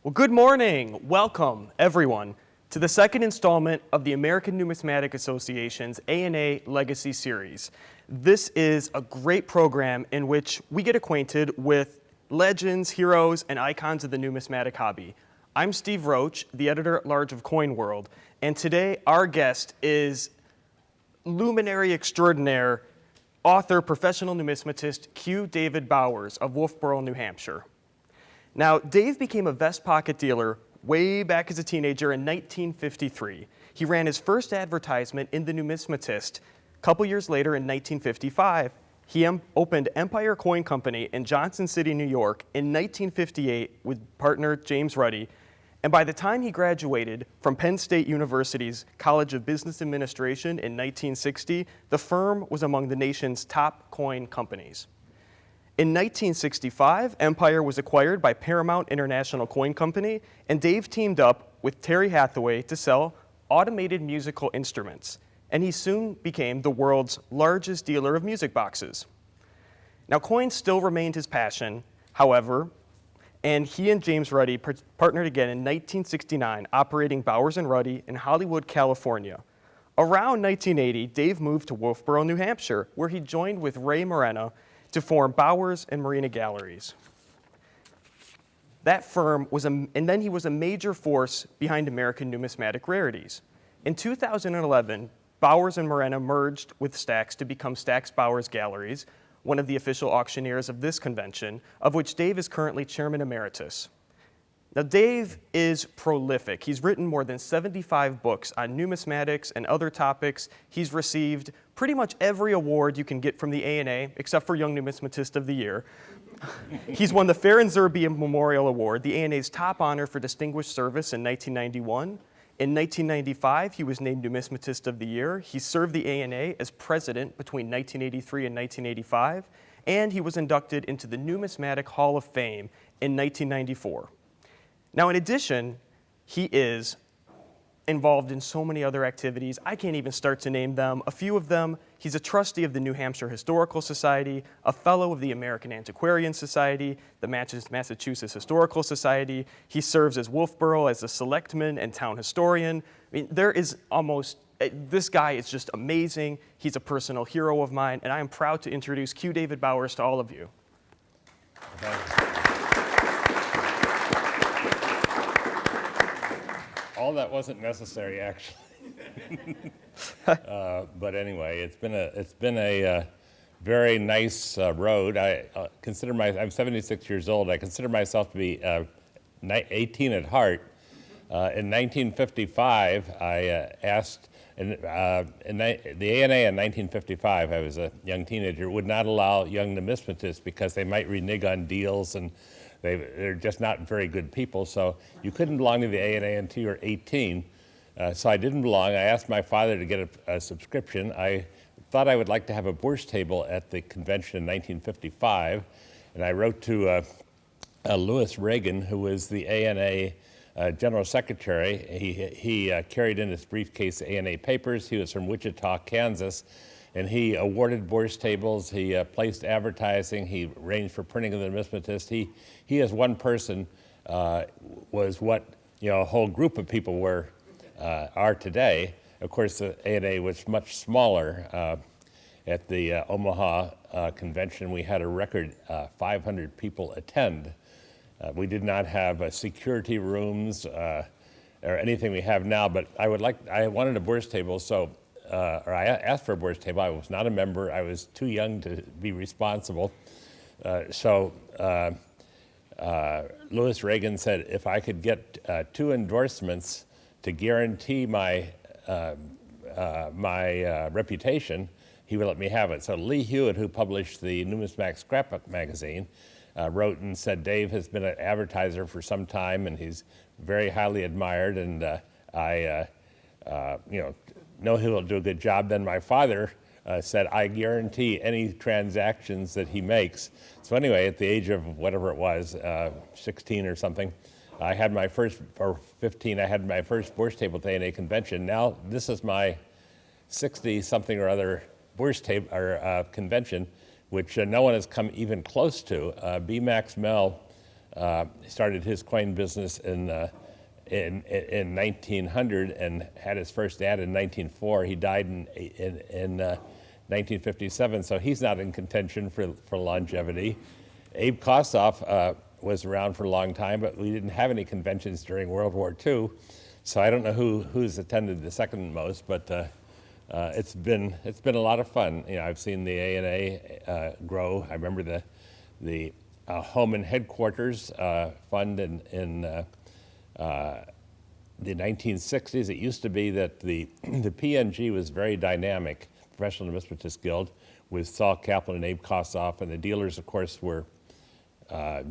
Well, good morning. Welcome, everyone, to the second installment of the American Numismatic Association's A&A Legacy Series. This is a great program in which we get acquainted with legends, heroes, and icons of the numismatic hobby. I'm Steve Roach, the editor-at-large of Coin World, and today our guest is luminary extraordinaire, author, professional numismatist Q. David Bowers of Wolfeboro, New Hampshire. Now, Dave became a vest pocket dealer way back as a teenager in 1953. He ran his first advertisement in the Numismatist. A couple years later, in 1955, he opened Empire Coin Company in Johnson City, New York in 1958 with partner James Ruddy. And by the time he graduated from Penn State University's College of Business Administration in 1960, the firm was among the nation's top coin companies. In 1965, Empire was acquired by Paramount International Coin Company, and Dave teamed up with Terry Hathaway to sell automated musical instruments, and he soon became the world's largest dealer of music boxes. Now, coins still remained his passion, however, and he and James Ruddy partnered again in 1969, operating Bowers & Ruddy in Hollywood, California. Around 1980, Dave moved to Wolfeboro, New Hampshire, where he joined with Ray Morena to form Bowers and Marina Galleries. That firm and then he was a major force behind American Numismatic Rarities. In 2011, Bowers and Morena merged with Stax to become Stax Bowers Galleries, one of the official auctioneers of this convention, of which Dave is currently chairman emeritus. Now, Dave is prolific. He's written more than 75 books on numismatics and other topics. He's received pretty much every award you can get from the A&A, except for Young Numismatist of the Year. He's won the Fair and Zerbe Memorial Award, the A&A's top honor for distinguished service, in 1991. In 1995, he was named Numismatist of the Year. He served the A&A as president between 1983 and 1985, and he was inducted into the Numismatic Hall of Fame in 1994. Now, in addition, he is involved in so many other activities. I can't even start to name them. A few of them: he's a trustee of the New Hampshire Historical Society, a fellow of the American Antiquarian Society, the Massachusetts Historical Society. He serves as Wolfeboro as a selectman and town historian. I mean, this guy is just amazing. He's a personal hero of mine, and I am proud to introduce Q. David Bowers to all of you. All that wasn't necessary, actually. But anyway, it's been a very nice road. I'm 76 years old. I consider myself to be 18 at heart. In 1955, I asked, the A&A in 1955, I was a young teenager, would not allow young numismatists because they might renege on deals, and they're just not very good people, so you couldn't belong to the A&A until you were 18. So I didn't belong. I asked my father to get a subscription. I thought I would like to have a bourse table at the convention in 1955, and I wrote to Louis Reagan, who was the A&A General Secretary. He carried in his briefcase A&A papers. He was from Wichita, Kansas, and he awarded bourse tables. He placed advertising. He arranged for printing of the Numismatist. He as one person was what a whole group of people are today. Of course, the A&A was much smaller. At the Omaha convention, we had a record 500 people attend. We did not have security rooms or anything we have now, but I wanted a bourse table, or I asked for a bourse table. I was not a member. I was too young to be responsible. So Louis Reagan said if I could get 2 endorsements to guarantee my reputation, he would let me have it. So Lee Hewitt, who published the Numismatic Scrapbook magazine, wrote and said, Dave has been an advertiser for some time, and he's very highly admired, and I know he'll do a good job. Then my father said, I guarantee any transactions that he makes. So anyway, at the age of whatever it was, 16 or something, I had my first, or 15, I had my first bourse table at the A&A convention. Now this is my 60-something or other bourse table or convention, which no one has come even close to. B. Max Mell started his coin business in 1900 and had his first ad in 1904. He died in 1957, so he's not in contention for longevity. Abe Kossoff was around for a long time, but we didn't have any conventions during World War II, so I don't know who's attended the second most, but it's been a lot of fun. You know, I've seen the ANA grow. I remember the home and headquarters fund in the 1960s. It used to be that the PNG was very dynamic, Professional Numismatist Guild, with Saul Kaplan and Abe Kossoff, and the dealers, of course, were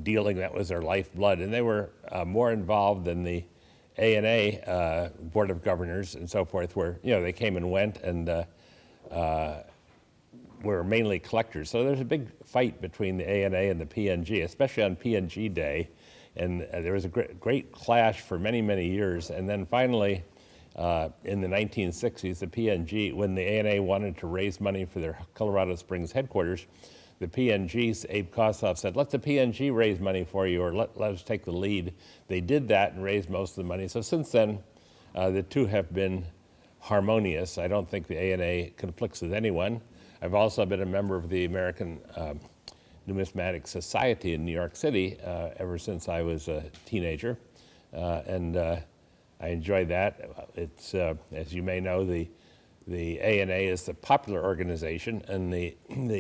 dealing. That was their lifeblood, and they were more involved than the ANA Board of Governors and so forth, where, you know, they came and went and were mainly collectors. So there's a big fight between the ANA and the PNG, especially on PNG Day. And there was a great clash for many, many years. And then finally, in the 1960s, the PNG, when the ANA wanted to raise money for their Colorado Springs headquarters, the PNG, Abe Kossoff said, let the PNG raise money for you, or let us take the lead. They did that and raised most of the money. So since then, the two have been harmonious. I don't think the ANA conflicts with anyone. I've also been a member of the American Numismatic Society in New York City ever since I was a teenager, and I enjoy that. It's, as you may know, the ANA is the popular organization, and the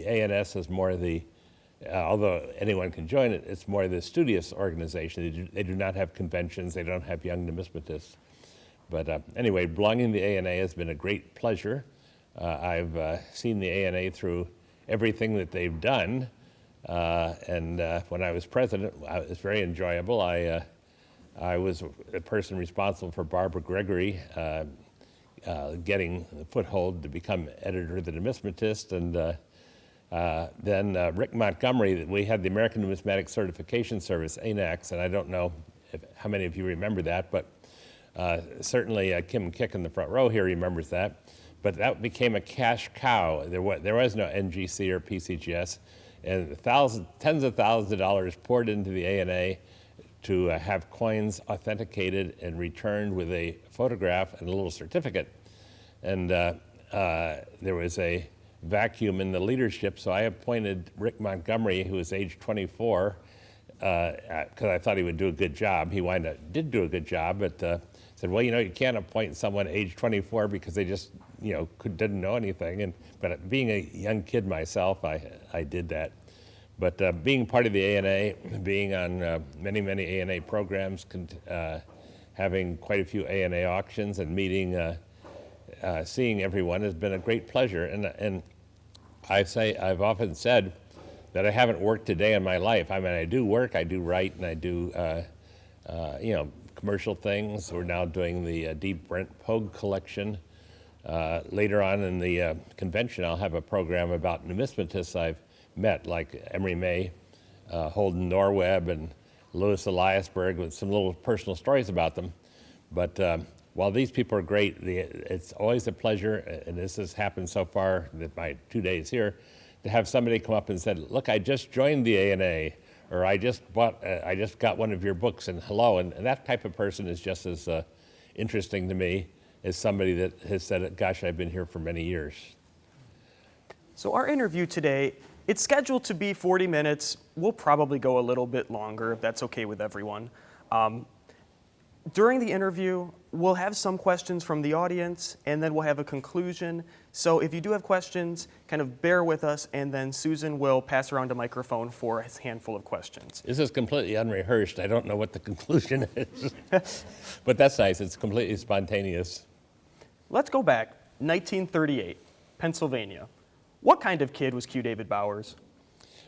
ANS is more the, although anyone can join it, it's more the studious organization. They do not have conventions, they don't have young numismatists. But anyway, belonging to the ANA has been a great pleasure. I've seen the ANA through everything that they've done. And when I was president, it was very enjoyable. I was the person responsible for Barbara Gregory getting the foothold to become editor of the Numismatist, and then Rick Montgomery. We had the American Numismatic Certification Service, ANACS, and I don't know how many of you remember that, but certainly Kim Kick in the front row here remembers that. But that became a cash cow. There was no NGC or PCGS. And tens of thousands of dollars poured into the ANA to have coins authenticated and returned with a photograph and a little certificate. And there was a vacuum in the leadership, so I appointed Rick Montgomery, who was age 24, because I thought he would do a good job. He did do a good job, but said, well, you know, you can't appoint someone age 24 because they just, you know, didn't know anything. But being a young kid myself, I did that. But being part of the ANA, being on many, many ANA programs, having quite a few ANA auctions and meeting, seeing everyone has been a great pleasure. And I've often said that I haven't worked a day in my life. I mean, I do work, I do write, and I do, you know, commercial things. We're now doing the D. Brent Pogue collection. Later on in the convention, I'll have a program about numismatists I've met, like Emery May, Holden Norweb, and Louis Eliasberg, with some little personal stories about them. But while these people are great, it's always a pleasure, and this has happened so far that my 2 days here, to have somebody come up and said, look, I just joined the ANA, or I just got one of your books, and hello. And that type of person is just as interesting to me as somebody that has said, gosh, I've been here for many years. So our interview today, it's scheduled to be 40 minutes. We'll probably go a little bit longer if that's okay with everyone. During the interview, we'll have some questions from the audience, and then we'll have a conclusion. So if you do have questions, kind of bear with us, and then Susan will pass around a microphone for a handful of questions. This is completely unrehearsed. I don't know what the conclusion is. But that's nice. It's completely spontaneous. Let's go back, 1938, Pennsylvania. What kind of kid was Q. David Bowers?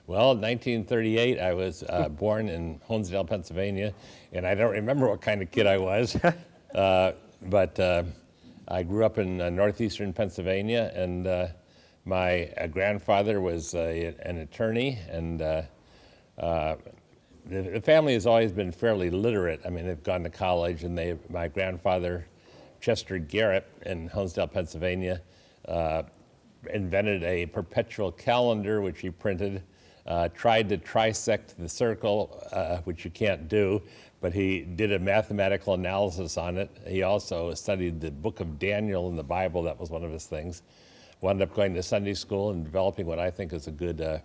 Well, in 1938, I was born in Honesdale, Pennsylvania, and I don't remember what kind of kid I was, but I grew up in northeastern Pennsylvania, and my grandfather was an attorney, and the family has always been fairly literate. I mean, they've gone to college, and my grandfather, Chester Garrett, in Honesdale, Pennsylvania, invented a perpetual calendar, which he printed tried to trisect the circle, which you can't do, but he did a mathematical analysis on it. He also studied the book of Daniel in the Bible. That was one of his things. Wound up going to Sunday school and developing what I think is a good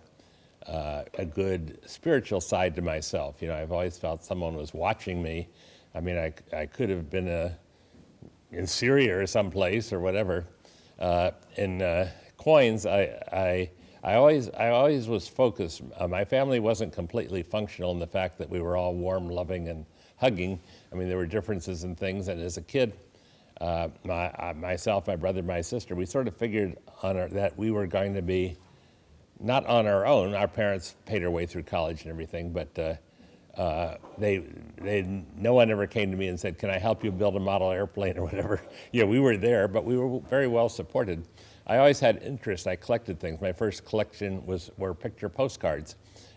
spiritual side to myself. You know, I've always felt someone was watching me. I mean, I could have been in Syria or someplace or whatever. In coins, I always was focused. My family wasn't completely functional in the fact that we were all warm, loving, and hugging. I mean, there were differences in things, and as a kid, myself, my brother, my sister, we sort of figured that we were going to be not on our own. Our parents paid our way through college and everything, but no one ever came to me and said, "Can I help you build a model airplane?" or whatever. Yeah, we were there, but we were very well supported. I always had interest. I collected things. My first collection were picture postcards.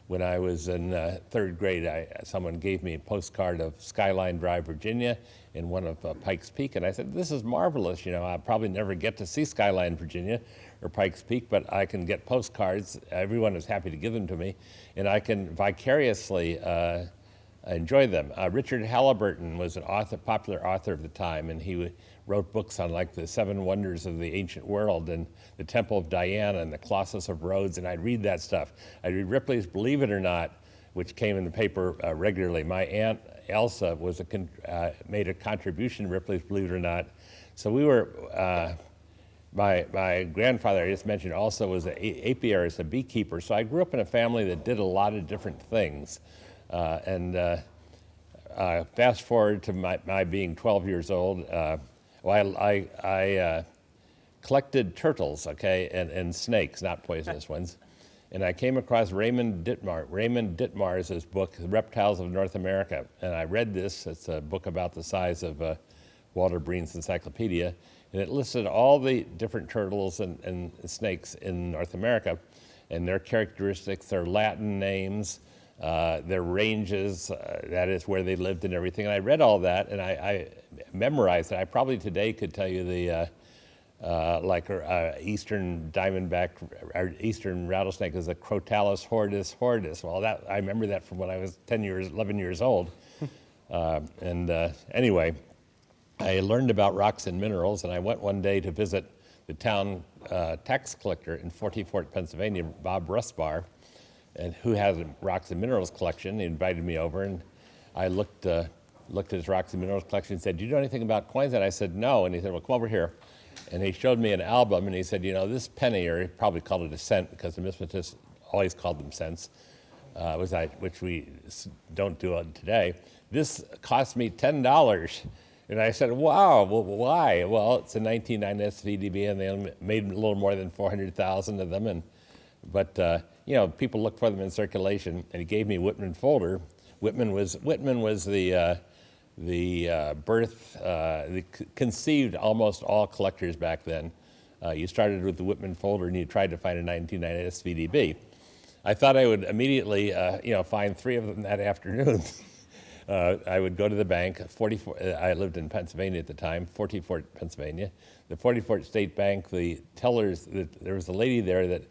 When I was in third grade, someone gave me a postcard of Skyline Drive, Virginia, and one of Pikes Peak, and I said, "This is marvelous. You know, I'll probably never get to see Skyline, Virginia, or Pikes Peak, but I can get postcards." Everyone was happy to give them to me, and I can vicariously enjoy them. Richard Halliburton was an popular author of the time, and he wrote books on like the 7 wonders of the ancient world and the Temple of Diana and the Colossus of Rhodes, and I'd read that stuff. I'd read Ripley's Believe It or Not, which came in the paper regularly. My aunt Elsa made a contribution to Ripley's Believe It or Not. So we were, my grandfather, I just mentioned, also was an apiarist, a beekeeper, so I grew up in a family that did a lot of different things. Fast forward to my being 12 years old, I collected turtles, okay, and snakes, not poisonous ones. And I came across Raymond Dittmar's book, The Reptiles of North America. And I read this. It's a book about the size of Walter Breen's encyclopedia. And it listed all the different turtles and snakes in North America and their characteristics, their Latin names, their ranges, that is where they lived and everything. And I read all that, and I memorized it. I probably today could tell you the eastern diamondback, or eastern rattlesnake is a Crotalus horridus. Well, I remember that from when I was 11 years old. Anyway, I learned about rocks and minerals, and I went one day to visit the town tax collector in Fort, Pennsylvania, Bob Rusbar, and who has a rocks and minerals collection. He invited me over, and I looked at his rocks and minerals collection and said, "Do you know anything about coins?" And I said, "No." And he said, "Well, come over here." And he showed me an album, and he said, "You know, this penny," or he probably called it a cent because the numismatists always called them cents, which we don't do today. "This cost me $10. And I said, "Wow, well, why?" "Well, it's a 1909 SVDB, and they made a little more than 400,000 of them. But you know, people look for them in circulation." And he gave me Whitman folder. Whitman was conceived almost all collectors back then. You started with the Whitman folder, and you tried to find a 1909 SVDB. I thought I would immediately, find 3 of them that afternoon. I would go to the bank. I lived in Pennsylvania at the time, Fort, Pennsylvania. The Fort State Bank, the tellers, there was a lady there that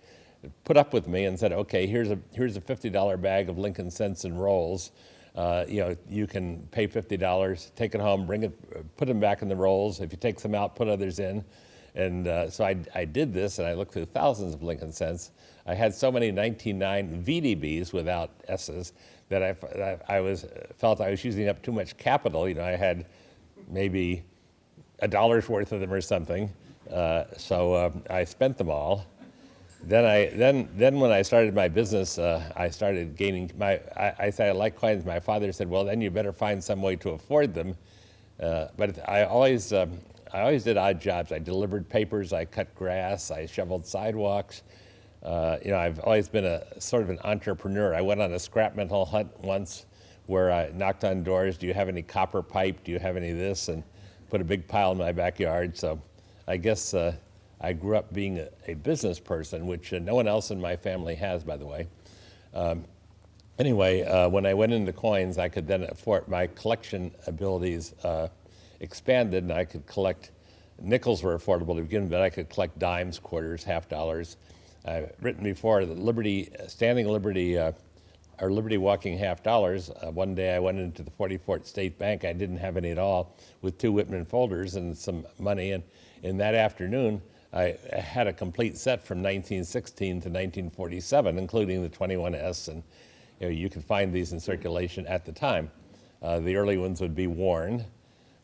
put up with me and said, "Okay, here's a $50 bag of Lincoln cents and rolls. You can pay $50, take it home, put them back in the rolls. If you take some out, put others in." And so I did this, and I looked through thousands of Lincoln cents. I had so many 1909 VDBs without S's that I felt I was using up too much capital. You know, I had maybe $1's worth of them or something. So I spent them all. Then when I started my business, I started gaining I said I like coins. My father said, "Well, then you better find some way to afford them." But I always did odd jobs. I delivered papers, I cut grass, I shoveled sidewalks. I've always been a sort of an entrepreneur. I went on a scrap metal hunt once where I knocked on doors. "Do you have any copper pipe? Do you have any of this?" And put a big pile in my backyard. So I guess I grew up being a business person, which no one else in my family has, by the way. Anyway, when I went into coins, I could then afford, my collection abilities expanded, and I could collect, nickels were affordable to begin with, but I could collect dimes, quarters, half dollars. I've written before that Liberty, standing Liberty, or Liberty walking $half. One day I went into the 44th State Bank. I didn't have any at all, with 2 Whitman folders and some money. And in that afternoon, I had a complete set from 1916 to 1947, including the 21S. And you could find these in circulation at the time. The early ones would be worn.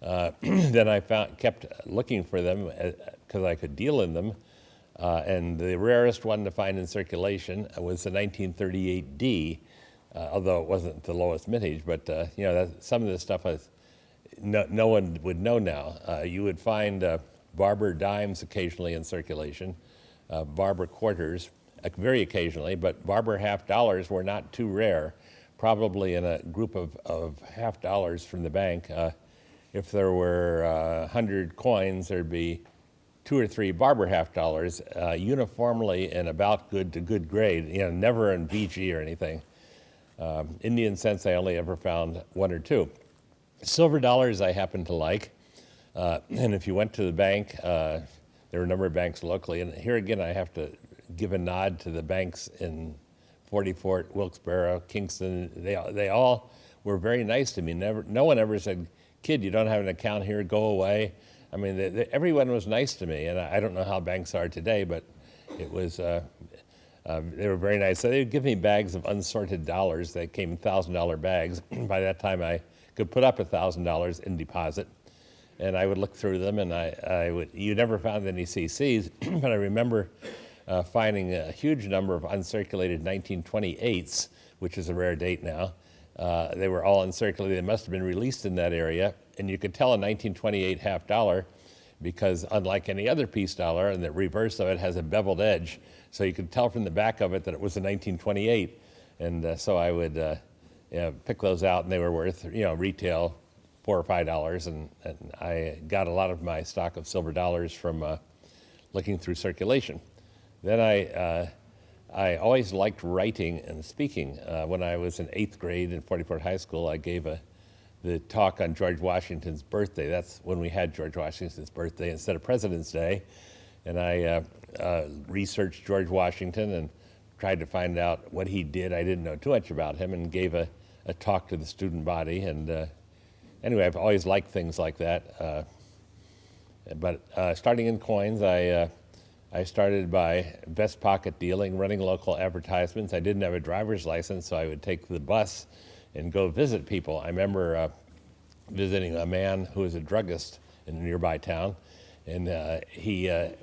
Then I kept looking for them because I could deal in them. And the rarest one to find in circulation was the 1938D, although it wasn't the lowest mintage. But some of this stuff no one would know now. You would find Barber dimes occasionally in circulation, Barber quarters very occasionally, but Barber $half were not too rare. Probably in a group of $half from the bank, if there were 100 coins, there'd be 2 or 3 Barber $half, uniformly in about good to good grade, never in VG or anything. Indian cents, I only ever found 1 or 2. Silver dollars I happen to like. And if you went to the bank, there were a number of banks locally. And here again, I have to give a nod to the banks in 44th, Wilkes-Barre, Kingston. They all were very nice to me. No one ever said, "Kid, you don't have an account here, go away." I mean, everyone was nice to me. And I don't know how banks are today, but it was, they were very nice. So they would give me bags of unsorted dollars. They came in $1,000 bags. By that time, I could put up $1,000 in deposit. And I would look through them, and you never found any CCs, but I remember finding a huge number of uncirculated 1928s, which is a rare date now. They were all uncirculated. They must have been released in that area. And you could tell a 1928 $half because unlike any other piece dollar, and the reverse of it has a beveled edge, so you could tell from the back of it that it was a 1928. And so I would pick those out, and they were worth, retail $4 or $5. And I got a lot of my stock of silver dollars from looking through circulation. Then I always liked writing and speaking. When I was in 8th grade in 44th High School, I gave the talk on George Washington's birthday. That's when we had George Washington's birthday instead of President's Day. And I researched George Washington and tried to find out what he did. I didn't know too much about him, and gave a talk to the student body. And anyway, I've always liked things like that. But starting in coins, I started by vest pocket dealing, running local advertisements. I didn't have a driver's license, so I would take the bus and go visit people. I remember visiting a man who was a druggist in a nearby town, and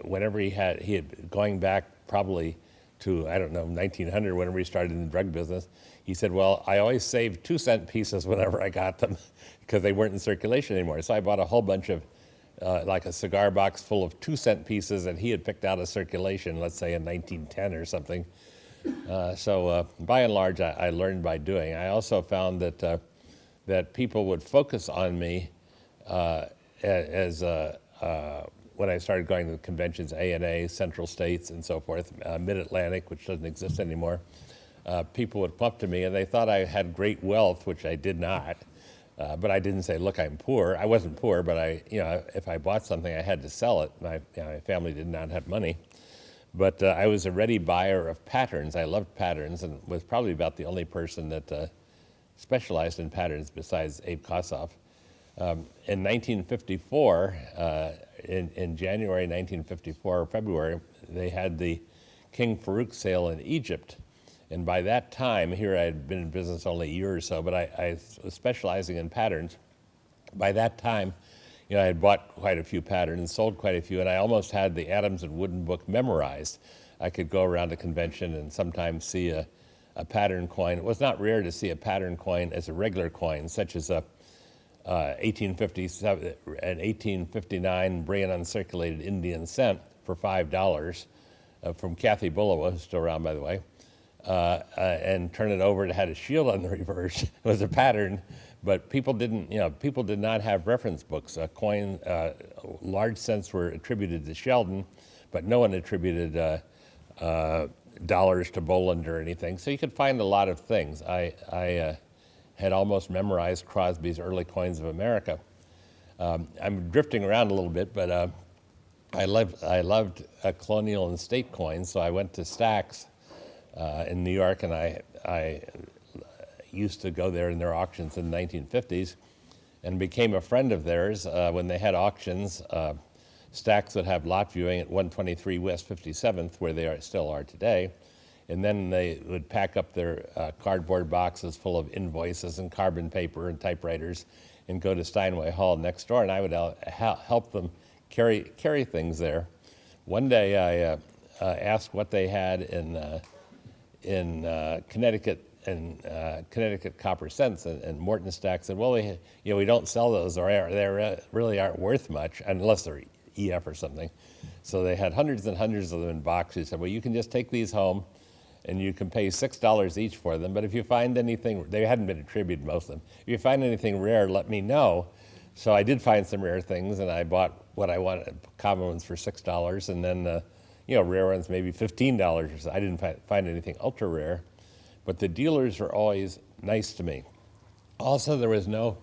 whenever he had going back probably to, 1900, whenever he started in the drug business, he said, "Well, I always saved 2-cent pieces whenever I got them because they weren't in circulation anymore." So I bought a whole bunch of like a cigar box full of 2-cent pieces that he had picked out of circulation, let's say in 1910 or something. So by and large, I learned by doing. I also found that people would focus on me as when I started going to the conventions, ANA, Central States, and so forth, Mid-Atlantic, which doesn't exist anymore. People would come up to me, and they thought I had great wealth, which I did not. But I didn't say, "Look, I'm poor." I wasn't poor, but if I bought something, I had to sell it. My family did not have money. But I was a ready buyer of patterns. I loved patterns, and was probably about the only person that specialized in patterns besides Abe Kossoff. In 1954, in January 1954, or February, they had the King Farouk sale in Egypt. And by that time, here I had been in business only a year or so, but I was specializing in patterns. By that time, I had bought quite a few patterns and sold quite a few, and I almost had the Adams and Wooden book memorized. I could go around a convention and sometimes see a pattern coin. It was not rare to see a pattern coin as a regular coin, such as an 1859 Braille uncirculated Indian cent for $5 from Kathy Bullowa, who's still around, by the way. And turn it over. It had a shield on the reverse. It was a pattern, but people did not have reference books. Large cents were attributed to Sheldon, but no one attributed dollars to Boland or anything. So you could find a lot of things. I had almost memorized Crosby's Early Coins of America. I'm drifting around a little bit, but I loved colonial and state coins, so I went to Stack's in New York, and I used to go there in their auctions in the 1950s, and became a friend of theirs when they had auctions. Stack's would have lot viewing at 123 West 57th, where they still are today, and then they would pack up their cardboard boxes full of invoices and carbon paper and typewriters, and go to Steinway Hall next door, and I would help them carry things there. One day I asked what they had in Connecticut and Connecticut copper cents, and Morton Stack said, well, we don't sell those, or they really aren't worth much unless they're EF or something. So they had hundreds and hundreds of them in boxes. He said, well, you can just take these home and you can pay $6 each for them, but if you find anything, they hadn't been attributed, most of them. If you find anything rare, let me know. So I did find some rare things, and I bought what I wanted, common ones for $6, and then rare ones maybe $15. I didn't find anything ultra rare, but the dealers were always nice to me. Also, there was no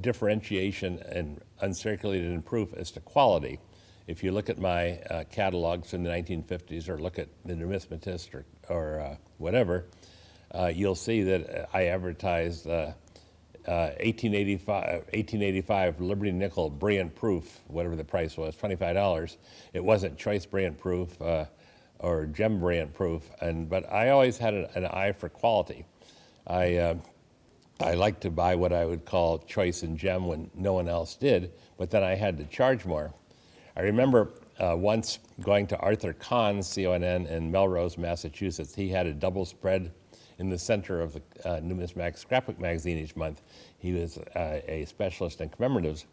differentiation in uncirculated and proof as to quality. If you look at my catalogs from the 1950s, or look at the Numismatist or whatever, you'll see that I advertised 1885 Liberty Nickel Brilliant Proof, whatever the price was, $25. It wasn't Choice Brilliant Proof or Gem Brilliant Proof, but I always had an eye for quality. I like to buy what I would call Choice and Gem when no one else did, but then I had to charge more. I remember once going to Arthur Kahn's, C-O-N-N, in Melrose, Massachusetts. He had a double spread in the center of the Numismatic Scrapbook magazine each month. He was a specialist in commemoratives.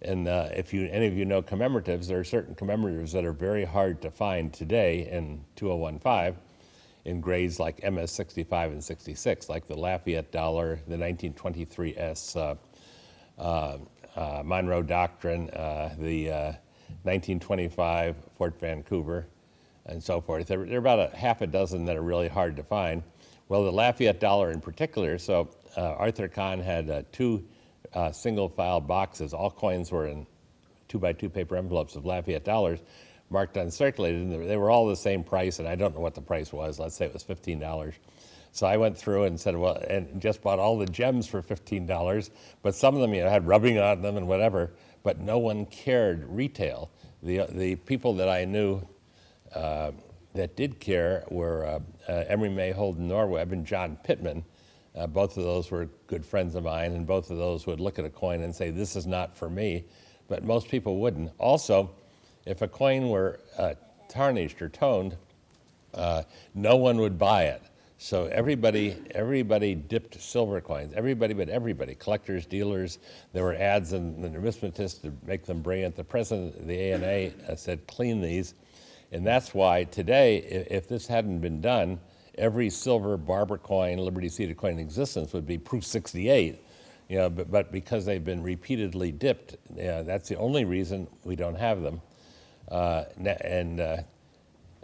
And if any of you know commemoratives, there are certain commemoratives that are very hard to find today in 2015 in grades like MS 65 and 66, like the Lafayette Dollar, the 1923 S Monroe Doctrine, the 1925 Fort Vancouver, and so forth. There are about half a dozen that are really hard to find. Well, the Lafayette Dollar in particular, so Arthur Kahn had two single file boxes. All coins were in 2x2 paper envelopes of Lafayette dollars, marked uncirculated, and they were all the same price, and I don't know what the price was. Let's say it was $15. So I went through and said, well, and just bought all the gems for $15, but some of them had rubbing on them and whatever, but no one cared retail. The people that I knew that did care were Emery May Holden Norweb and John Pittman. Both of those were good friends of mine, and both of those would look at a coin and say, this is not for me, but most people wouldn't. Also, if a coin were tarnished or toned, no one would buy it. So everybody dipped silver coins, everybody but everybody, collectors, dealers. There were ads in the Numismatics to make them brilliant. The president of the ANA said, clean these. And that's why today, if this hadn't been done, every silver barber coin, Liberty seated coin in existence would be proof 68. But because they've been repeatedly dipped, that's the only reason we don't have them.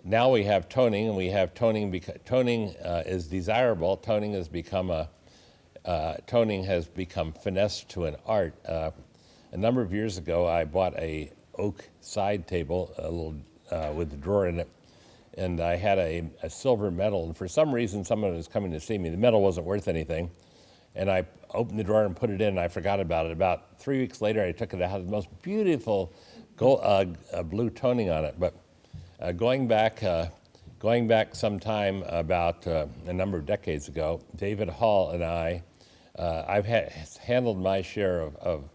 Now we have toning, and we have toning because toning is desirable. Toning has become finesse to an art. A number of years ago, I bought a oak side table, a little with a drawer in it, and I had a silver medal. And for some reason, someone was coming to see me. The medal wasn't worth anything, and I opened the drawer and put it in. And I forgot about it. About 3 weeks later, I took it out. It had the most beautiful gold, blue toning on it. But going back sometime about a number of decades ago, David Hall and I've handled my share of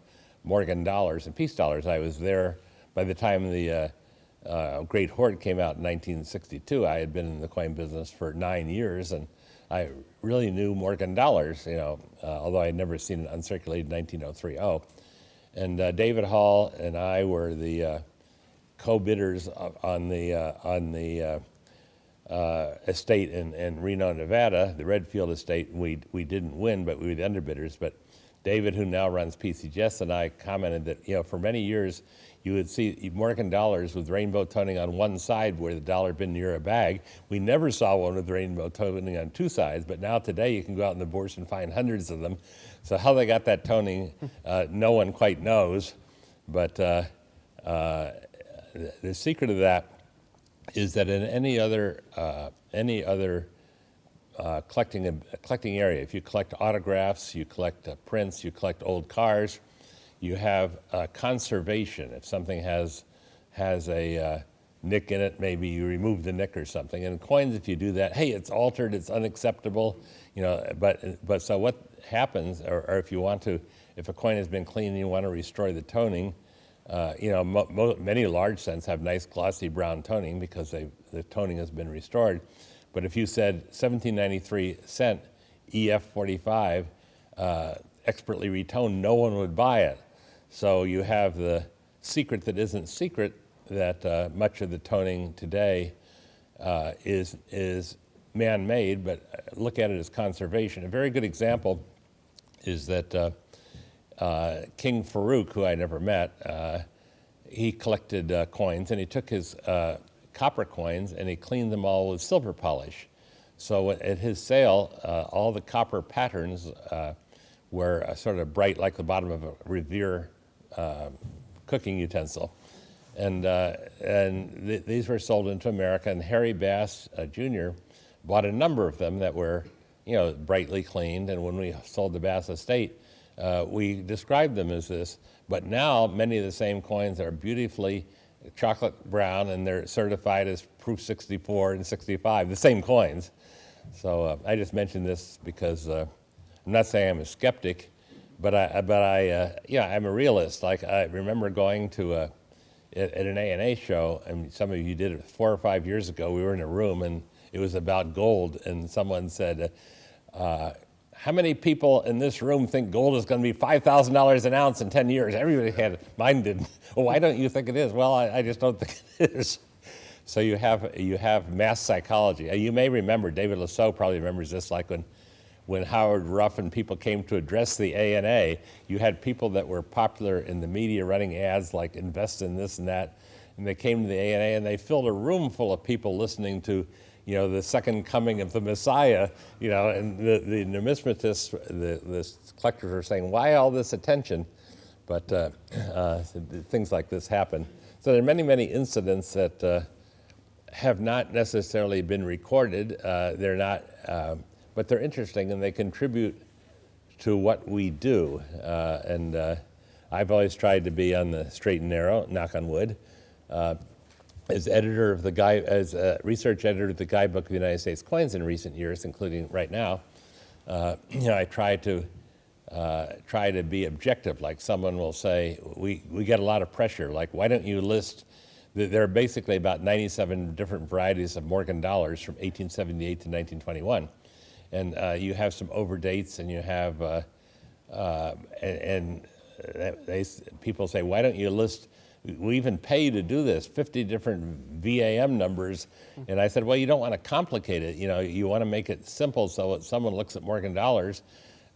Morgan dollars and peace dollars. I was there by the time the Great Hoard came out in 1962. I had been in the coin business for 9 years, and I really knew Morgan dollars, although I had never seen an uncirculated 19030. And David Hall and I were the co-bidders on the estate in Reno, Nevada, the Redfield estate. We didn't win, but we were the underbidders. But David, who now runs PCGS, and I commented that for many years you would see Morgan dollars with rainbow toning on one side where the dollar had been near a bag. We never saw one with rainbow toning on two sides, but now today you can go out in the bourse and find hundreds of them. So how they got that toning, no one quite knows, but the secret of that is that in any other collecting area, if you collect autographs, you collect prints, you collect old cars, you have conservation. If something has a nick in it, maybe you remove the nick or something. And in coins, if you do that, hey, it's altered, it's unacceptable, you know. But so what happens, or if you want to, if a coin has been cleaned and you want to restore the toning, you know, many large cents have nice glossy brown toning because the toning has been restored. But if you said 1793 cent EF45 expertly retoned, no one would buy it. So you have the secret that isn't secret, that much of the toning today is man-made, but look at it as conservation. A very good example is that King Farouk, who I never met, he collected coins, and he took his copper coins and he cleaned them all with silver polish. So at his sale, all the copper patterns were sort of bright like the bottom of a Revere cooking utensil. And these were sold into America, and Harry Bass Jr. bought a number of them that were, you know, brightly cleaned, and when we sold the Bass estate, we described them as this. But now many of the same coins are beautifully chocolate brown, and they're certified as proof 64 and 65, the same coins. So I just mentioned this because I'm not saying I'm a skeptic, but yeah, I'm a realist. Like, I remember going to at an A&A show, and some of you did it 4 or 5 years ago. We were in a room, and it was about gold, and someone said, how many people in this room think gold is going to be $5,000 an ounce in 10 years? Everybody had, mine didn't. Well, why don't you think it is? Well, I just don't think it is. So you have mass psychology. You may remember, David Lasso probably remembers this, like when Howard Ruff and people came to address the ANA, you had people that were popular in the media running ads like invest in this and that, and they came to the ANA and they filled a room full of people listening to, you know, the second coming of the Messiah, you know, and the numismatists, the collectors are saying, why all this attention? But things like this happen. So there are many, many incidents that have not necessarily been recorded. They're not, but they're interesting, and they contribute to what we do. And I've always tried to be on the straight and narrow, knock on wood. As editor of the research editor of the Guidebook of the United States Coins in recent years, including right now, you know, I try to be objective. Like, someone will say, we get a lot of pressure. Like, why don't you list? There are basically about 97 different varieties of Morgan dollars from 1878 to 1921, and you have some overdates, and you have people say, why don't you list? We even pay to do this, 50 different VAM numbers. And I said, well, you don't want to complicate it. You know, you want to make it simple so if someone looks at Morgan dollars,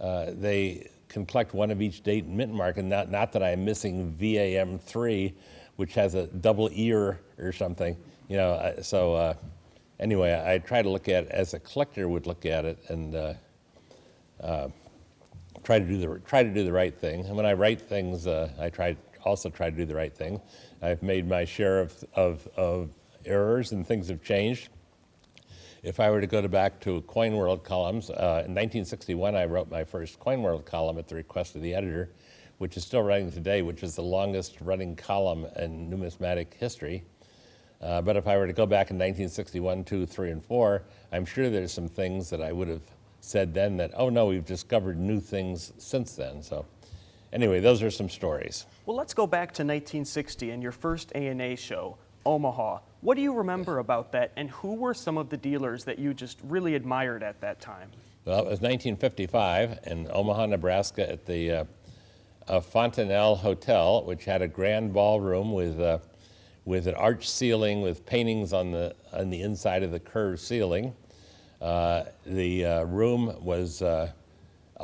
they can collect one of each date and mint mark. And not that I'm missing VAM3, which has a double ear or something. You know, so anyway, I try to look at it as a collector would look at it, and try to do the right thing. And when I write things, I also try to do the right thing. I've made my share of errors, and things have changed. If I were to go back to Coin World columns, in 1961 I wrote my first Coin World column at the request of the editor, which is still running today, which is the longest running column in numismatic history. But if I were to go back in 1961, 2, 3, and 4, I'm sure there's some things that I would have said then that, oh no, we've discovered new things since then. So anyway, those are some stories. Well, let's go back to 1960 and your first ANA show, Omaha. What do you remember about that, and who were some of the dealers that you just really admired at that time? Well, it was 1955 in Omaha, Nebraska, at the Fontanelle Hotel, which had a grand ballroom with an arch ceiling with paintings on the inside of the curved ceiling. The room was a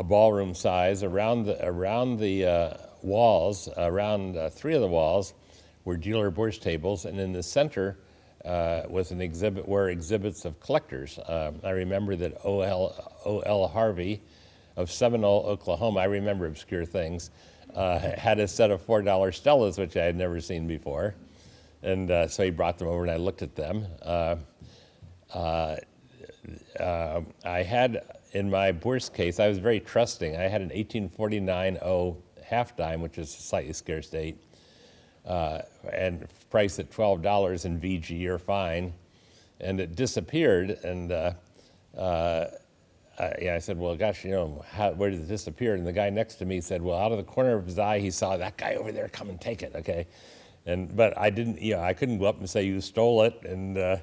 ballroom size. Around the walls, around 3 of the walls, were dealer bourse tables, and in the center was an exhibit were exhibits of collectors. I remember that O.L. Harvey of Seminole, Oklahoma, I remember obscure things, had a set of $4 Stellas, which I had never seen before. And so he brought them over and I looked at them. I had in my bourse case, I was very trusting. I had an 1849 O half dime, which is a slightly scarce date, and priced at $12 in VG or fine, and it disappeared. And I said, well, gosh, where did it disappear? And the guy next to me said, well, out of the corner of his eye, he saw that guy over there come and take it, okay? But I didn't, I couldn't go up and say you stole it, and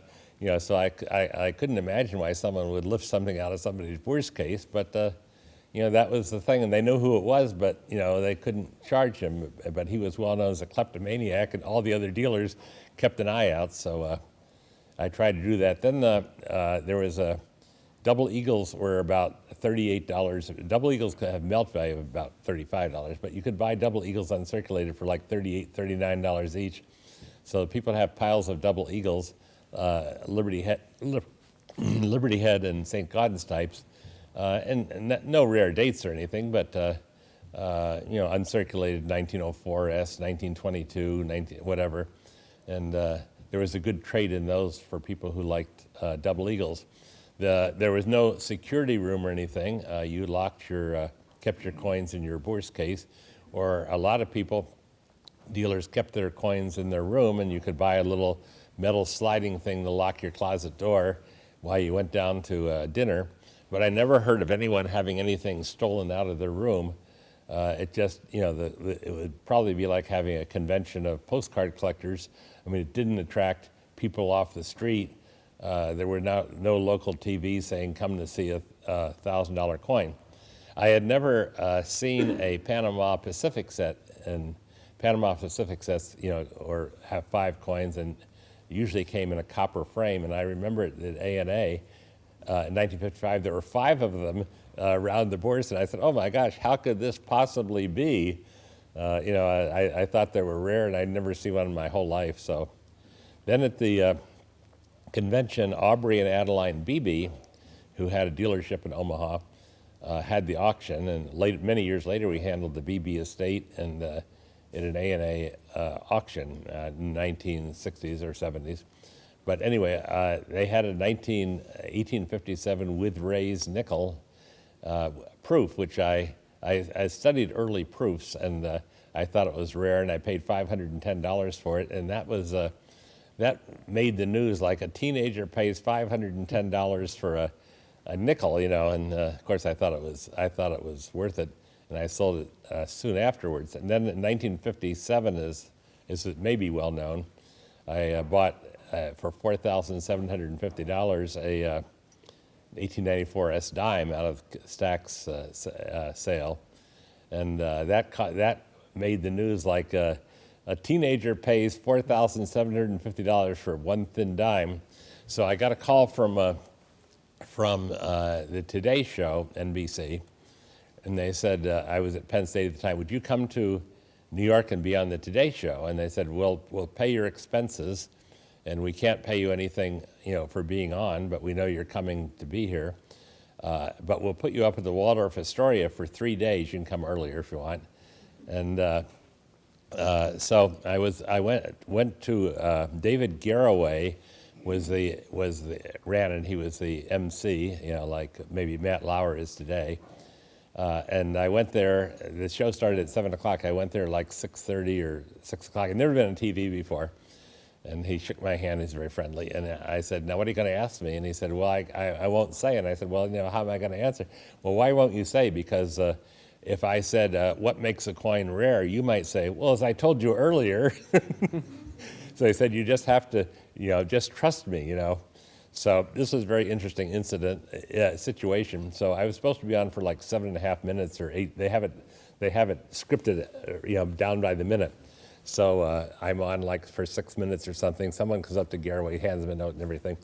so I couldn't imagine why someone would lift something out of somebody's bourse case. But that was the thing, and they knew who it was, but they couldn't charge him. But he was well known as a kleptomaniac, and all the other dealers kept an eye out. So I tried to do that. Then there was a double eagles were about $38. Double eagles could have melt value of about $35, but you could buy double eagles uncirculated for like $38, $39 each. So people have piles of double eagles, Liberty Head and St. Gaudens types, and no rare dates or anything, but uncirculated 1904S, 1922, whatever, and there was a good trade in those for people who liked double eagles. There was no security room or anything. You kept your coins in your bourse case, or a lot of dealers kept their coins in their room, and you could buy a little metal sliding thing to lock your closet door while you went down to dinner. But I never heard of anyone having anything stolen out of their room. It just, it would probably be like having a convention of postcard collectors. I mean, it didn't attract people off the street. There were no local TV saying, come to see a $1,000 coin. I had never seen a Panama Pacific set, and Panama Pacific sets, or have 5 coins, and usually came in a copper frame. And I remember at A&A in 1955, there were 5 of them around the bourse, and I said, oh my gosh, how could this possibly be? I thought they were rare, and I'd never seen one in my whole life. So then at the convention, Aubrey and Adeline Beebe, who had a dealership in Omaha, had the auction, and many years later we handled the Beebe estate and in an A&A auction in 1960s or 70s. But anyway, they had a 1857 with raised nickel proof, which I studied early proofs, and I thought it was rare, and I paid $510 for it, and that made the news. Like a teenager pays $510 for a nickel, and of course I thought it was worth it, and I sold it soon afterwards. And then in 1957 is maybe well known. I bought for $4,750 a 1894 S dime out of Stack's sale, and that made the news. Like a teenager pays $4,750 for one thin dime. So I got a call from the Today Show, NBC, and they said, I was at Penn State at the time, would you come to New York and be on the Today Show? And they said, we'll pay your expenses, and we can't pay you anything, for being on, but we know you're coming to be here. But we'll put you up at the Waldorf Astoria for 3 days. You can come earlier if you want. And so I went to David Garraway ran, and he was the MC, like maybe Matt Lauer is today. And I went there. The show started at 7 o'clock. I went there like 6:30 or 6 o'clock. I'd never been on TV before. And he shook my hand. He's very friendly. And I said, now what are you going to ask me? And he said, well, I won't say. And I said, well, how am I going to answer? Well, why won't you say? Because if I said, what makes a coin rare, you might say, well, as I told you earlier. So he said, you just have to, just trust me, So this was a very interesting situation. So I was supposed to be on for like 7.5 minutes or 8. They have it scripted, down by the minute. So I'm on like for 6 minutes or something. Someone comes up to Garraway, hands him a note and everything.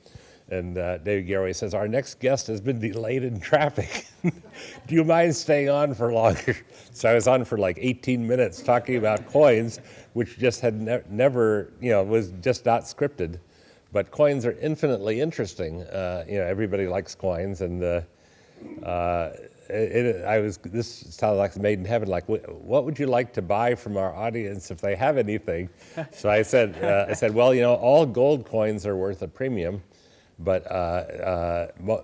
And David Garraway says, our next guest has been delayed in traffic. Do you mind staying on for longer? So I was on for like 18 minutes talking about coins, which just had never, was just not scripted. But coins are infinitely interesting. Everybody likes coins, and this sounded like made in heaven. Like, what would you like to buy from our audience if they have anything? So I said, well, all gold coins are worth a premium, but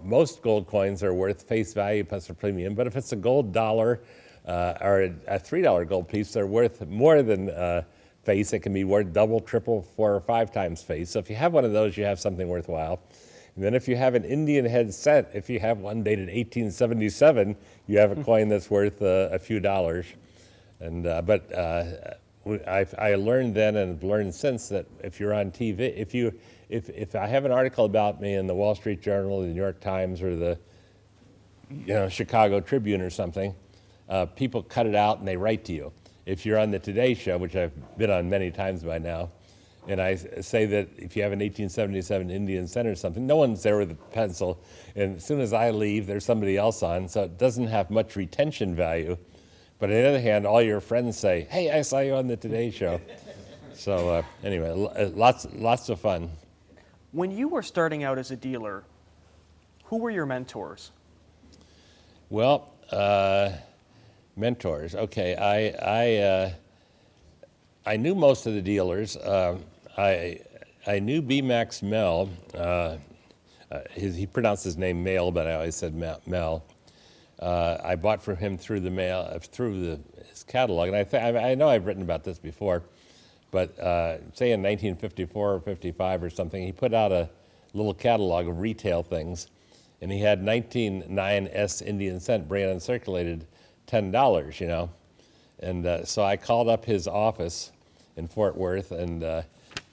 most gold coins are worth face value plus a premium. But if it's a gold dollar or a $3 gold piece, they're worth more than face. It can be worth double, triple, 4 or 5 times face. So if you have one of those, you have something worthwhile. And then if you have an Indian head set, if you have one dated 1877, you have a coin that's worth a few dollars. And I learned then and have learned since that if you're on TV, if I have an article about me in the Wall Street Journal, the New York Times, or the Chicago Tribune or something, people cut it out and they write to you. If you're on the Today Show, which I've been on many times by now, and I say that if you have an 1877 Indian cent or something, no one's there with a pencil. And as soon as I leave, there's somebody else on. So it doesn't have much retention value. But on the other hand, all your friends say, hey, I saw you on the Today Show. So anyway, lots of fun. When you were starting out as a dealer, who were your mentors? Well, mentors. Okay, I knew most of the dealers. I knew B. Max Mel. He pronounced his name Mel, but I always said Mel. I bought from him through the mail, his catalog, and I know I've written about this before, but say in 1954 or 55 or something, he put out a little catalog of retail things, and he had 19.9 Indian cent brand uncirculated $10, And so I called up his office in Fort Worth, and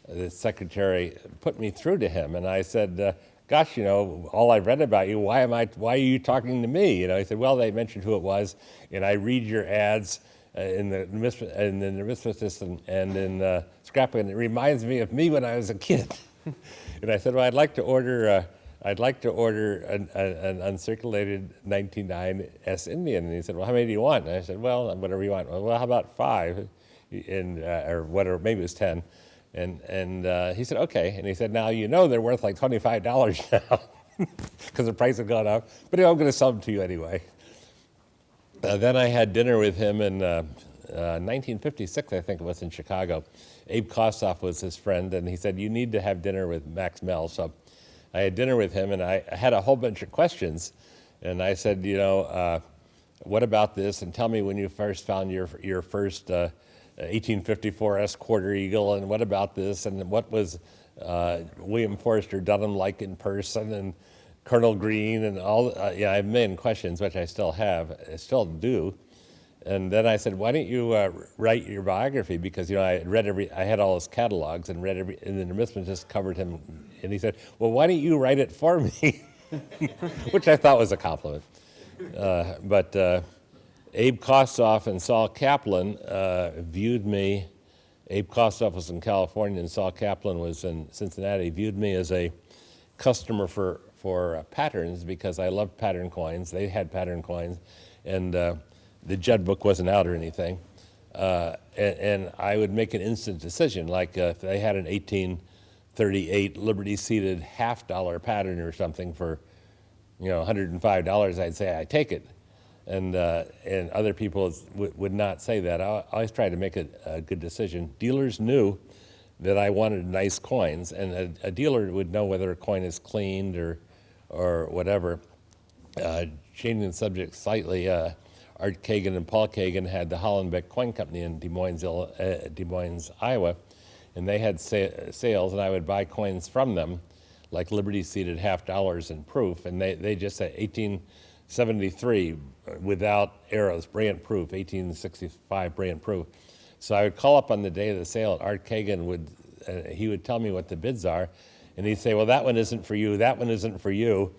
the secretary put me through to him, and I said, gosh, all I've read about you, why are you talking to me? He said, well, they mentioned who it was, and I read your ads in the Numismatics and in Scrapbook, and it reminds me of me when I was a kid. And I said, well, I'd like to order an uncirculated 19.9 Indian. And he said, well, how many do you want? And I said, well, whatever you want. Well, how about 5? Or whatever, maybe it was 10. And he said, okay. And he said, now they're worth like $25 now because the price had gone up. But I'm going to sell them to you anyway. Then I had dinner with him in 1956, I think it was, in Chicago. Abe Kossoff was his friend, and he said, you need to have dinner with Max Mel. So I had dinner with him, and I had a whole bunch of questions. And I said, what about this? And tell me when you first found your first 1854 Quarter Eagle, and what about this? And what was William Forrester Dunham like in person? And Colonel Green and all. I have many questions, which I still do. And then I said, why don't you write your biography? Because I had all his catalogs and read and the numismatist covered him. And he said, well, why don't you write it for me? Which I thought was a compliment. But Abe Kossoff and Saul Kaplan viewed me. Abe Kossoff was in California and Saul Kaplan was in Cincinnati. Viewed me as a customer for patterns because I loved pattern coins. They had pattern coins, and the Judd book wasn't out or anything. And I would make an instant decision, like if they had an 1838 Liberty-seated half-dollar pattern or something for $105, I'd say I take it. And other people would not say that. I always try to make a good decision. Dealers knew that I wanted nice coins, and a dealer would know whether a coin is cleaned or whatever. Changing the subject slightly, Art Kagan and Paul Kagan had the Hollenbeck Coin Company in Des Moines, Iowa, and they had sales, and I would buy coins from them, like Liberty-seated $half in proof, and they just said 1873 without arrows, brand proof, 1865 brand proof. So I would call up on the day of the sale, and Art Kagan would tell me what the bids are, and he'd say, well, that one isn't for you, that one isn't for you,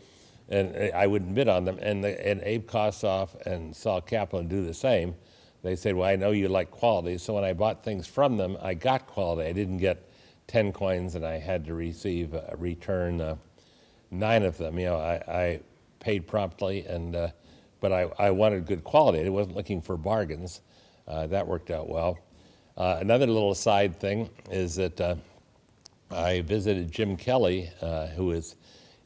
and I wouldn't bid on them. And Abe Kossoff and Saul Kaplan do the same. They said, well, I know you like quality, so when I bought things from them, I got quality. I didn't get 10 coins, and I had to return 9 of them. I paid promptly, but I wanted good quality. I wasn't looking for bargains. That worked out well. Another little side thing is that I visited Jim Kelly, who is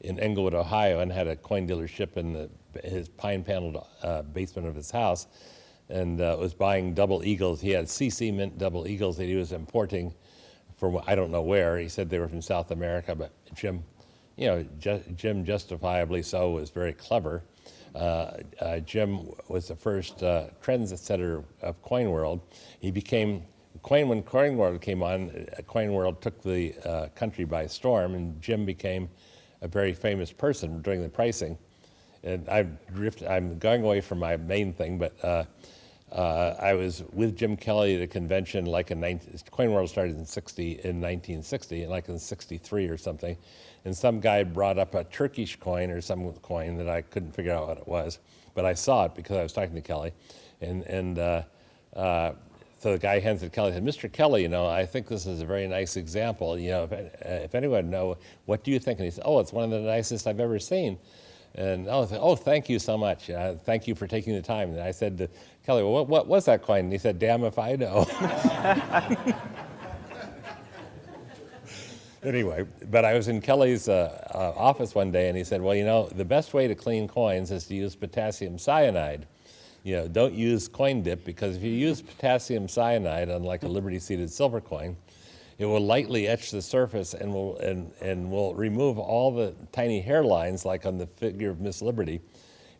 in Englewood, Ohio, and had a coin dealership in his pine-paneled basement of his house, and was buying double eagles. He had CC Mint double eagles that he was importing from I don't know where. He said they were from South America, but Jim, Jim justifiably so was very clever. Jim was the first trendsetter of Coin World. He became when Coin World came on. Coin World took the country by storm, and Jim became a very famous person during the pricing. And I'm going away from my main thing, but I was with Jim Kelly at a convention Coin World started in 1960, and like in 63 or something. And some guy brought up a Turkish coin or some coin that I couldn't figure out what it was, but I saw it because I was talking to Kelly. So the guy hands it to Kelly and said, "Mr. Kelly, I think this is a very nice example. If anyone know, what do you think?" And he said, "Oh, it's one of the nicest I've ever seen." And I said, "Oh, thank you so much. Thank you for taking the time." And I said to Kelly, "Well, what was that coin?" And he said, "Damn if I know." Anyway, but I was in Kelly's office one day, and he said, "Well, the best way to clean coins is to use potassium cyanide. Don't use coin dip, because if you use potassium cyanide on like a Liberty-seated silver coin, it will lightly etch the surface and will remove all the tiny hairlines like on the figure of Miss Liberty.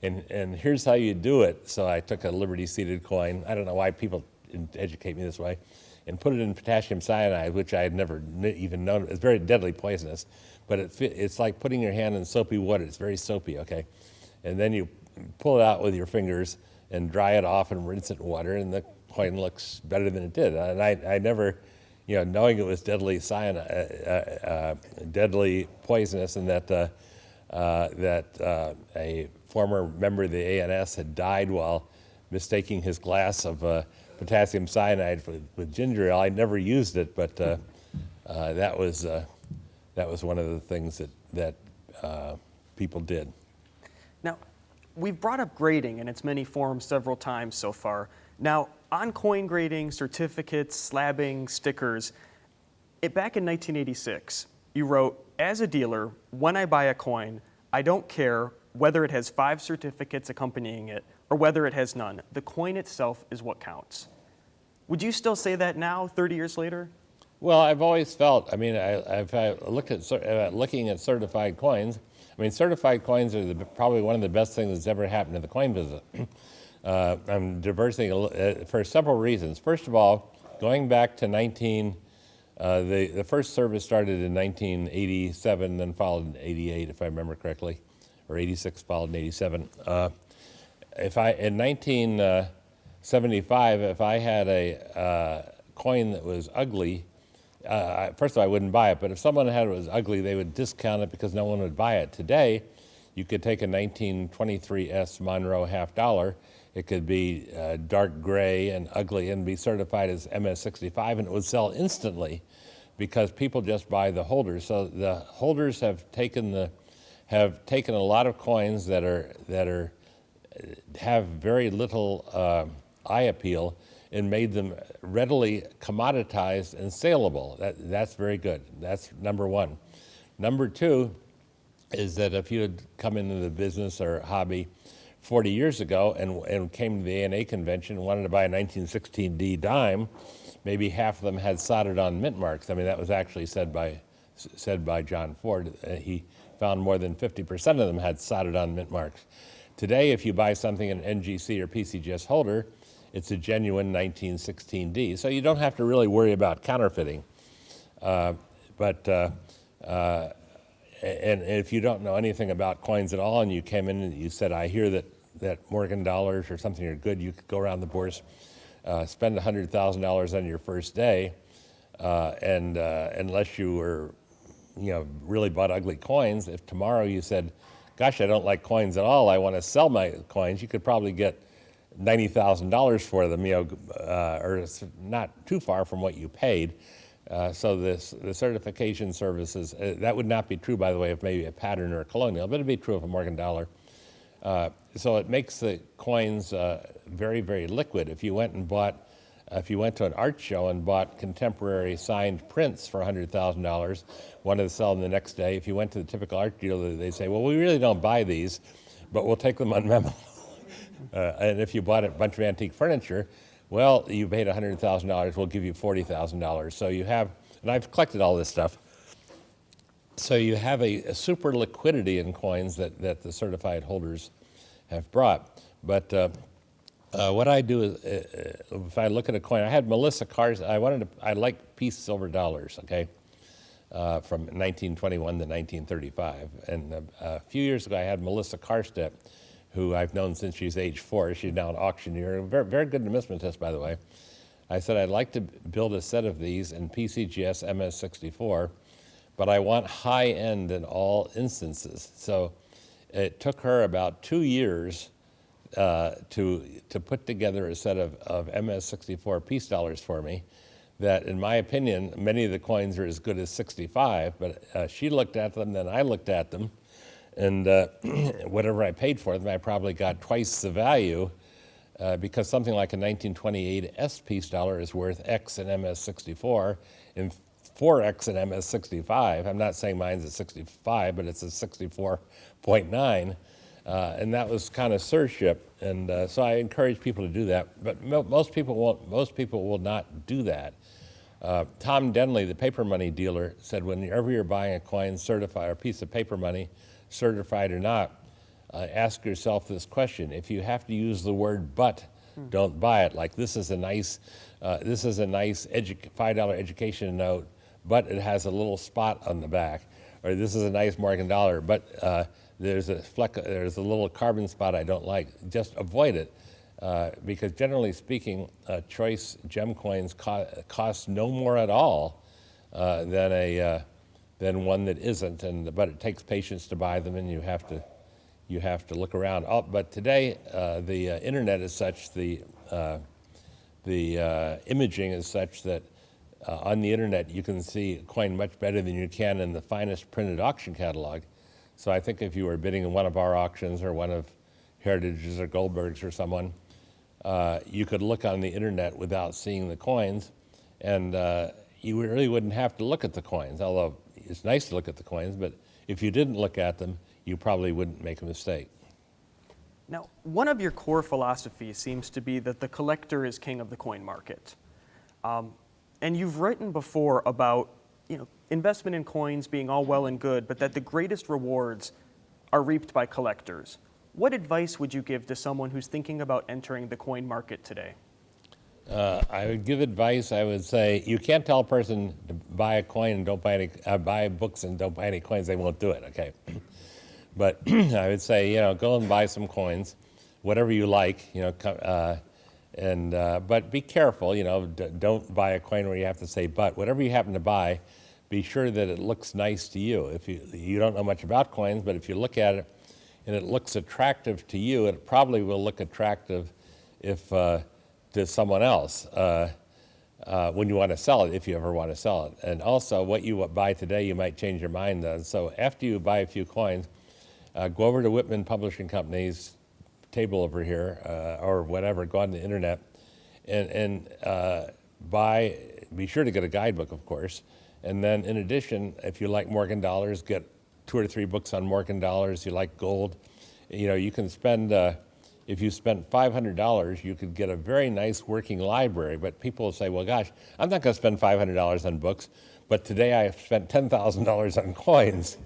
And here's how you do it." So I took a Liberty-seated coin. I don't know why people educate me this way, and put it in potassium cyanide, which I had never even known. It's very deadly poisonous, but it's like putting your hand in soapy water. It's very soapy, okay? And then you pull it out with your fingers and dry it off and rinse it in water, and the coin looks better than it did. And I never, knowing it was deadly deadly poisonous, and that a former member of the ANS had died while mistaking his glass of potassium cyanide with ginger ale. I never used it, but that was one of the things that people did. Now, we've brought up grading in its many forms several times so far. Now, on coin grading, certificates, slabbing, stickers, back in 1986, you wrote, "As a dealer, when I buy a coin, I don't care whether it has 5 certificates accompanying it or whether it has none. The coin itself is what counts." Would you still say that now, 30 years later? Well, I've always felt, if I look at looking at certified coins, certified coins are probably one of the best things that's ever happened to the coin business. I'm diversing for several reasons. First of all, going back to the first service started in 1987, then followed in 88, if I remember correctly, or 86 followed in 87. In 1975, if I had a coin that was ugly, first of all, I wouldn't buy it, but if someone had it was ugly, they would discount it because no one would buy it. Today, you could take a 1923 S Monroe $50. It could be dark gray and ugly and be certified as MS65, and it would sell instantly because people just buy the holders. So the holders have taken a lot of coins that have very little eye appeal and made them readily commoditized and saleable. That's very good. That's number one. Number two is that if you had come into the business or hobby 40 years ago and came to the ANA convention and wanted to buy a 1916D dime, maybe half of them had soldered on mint marks. That was actually said by John Ford. He found more than 50% of them had soldered on mint marks. Today, if you buy something in NGC or PCGS holder, it's a genuine 1916D, so you don't have to really worry about counterfeiting. And if you don't know anything about coins at all, and you came in and you said, "I hear that Morgan dollars or something are good," you could go around the bourse, spend $100,000 on your first day, and unless you were, really bought ugly coins. If tomorrow you said, "Gosh, I don't like coins at all, I want to sell my coins," you could probably get $90,000 for them, or it's not too far from what you paid. So the certification services, that would not be true, by the way, of maybe a pattern or a colonial, but it'd be true of a Morgan dollar. So it makes the coins very, very liquid. If you went to an art show and bought contemporary signed prints for $100,000, wanted to sell them the next day, if you went to the typical art dealer, they'd say, well, we really don't buy these, but we'll take them on memo. And if you bought a bunch of antique furniture, well, you paid $100,000, we'll give you $40,000. So you have, and I've collected all this stuff, so you have a super liquidity in coins that the certified holders have brought. But what I do is, if I look at a coin, I had Melissa Carr's, I like piece silver dollars, okay, from 1921 to 1935. And a few years ago, I had Melissa Carstedt, who I've known since she's age 4. She's now an auctioneer, very, very good numismatist, by the way. I said, I'd like to build a set of these in PCGS MS64, but I want high end in all instances. So it took her about 2 years to put together a set of MS64 piece dollars for me that, in my opinion, many of the coins are as good as 65, but she looked at them, then I looked at them, and whatever I paid for them, I probably got twice the value because something like a 1928 S piece dollar is worth X in MS64 and 4X in MS65. I'm not saying mine's a 65, but it's a 64.9. And that was connoisseurship, and so I encourage people to do that. But most people won't. Most people will not do that. Tom Denley, the paper money dealer, said whenever you're buying a coin, certified, or a piece of paper money, certified or not, ask yourself this question: if you have to use the word "but," don't buy it. Like this is a nice $5 education note, but it has a little spot on the back, or this is a nice Morgan dollar, but there's a little carbon spot I don't like. Just avoid it, because generally speaking, choice gem coins cost no more at all than one that isn't. But it takes patience to buy them, and you have to look around. But today, the internet is such, the imaging is such that on the internet you can see a coin much better than you can in the finest printed auction catalog. So I think if you were bidding in one of our auctions or one of Heritage's or Goldberg's or someone, you could look on the internet without seeing the coins, and you really wouldn't have to look at the coins, although it's nice to look at the coins, but if you didn't look at them, you probably wouldn't make a mistake. Now, one of your core philosophies seems to be that the collector is king of the coin market. And you've written before about investment in coins being all well and good, but that the greatest rewards are reaped by collectors. What advice would you give to someone who's thinking about entering the coin market today? I would give advice. I would say you can't tell a person to buy a coin and don't buy any, buy books and don't buy any coins. They won't do it. Okay, but I would say go and buy some coins, whatever you like. But be careful. Don't buy a coin where you have to say but. Whatever you happen to buy, be sure that it looks nice to you. If you don't know much about coins, but if you look at it and it looks attractive to you, it probably will look attractive to someone else when you want to sell it, if you ever want to sell it. And also, what you buy today, you might change your mind on. So after you buy a few coins, go over to Whitman Publishing Company's table over here, or whatever, go on the internet, and buy, be sure to get a guidebook, of course. And then in addition, if you like Morgan dollars, get 2 or 3 books on Morgan dollars. You like gold, you can spend, if you spent $500, you could get a very nice working library. But people will say, well, gosh, I'm not going to spend $500 on books, but today I spent $10,000 on coins.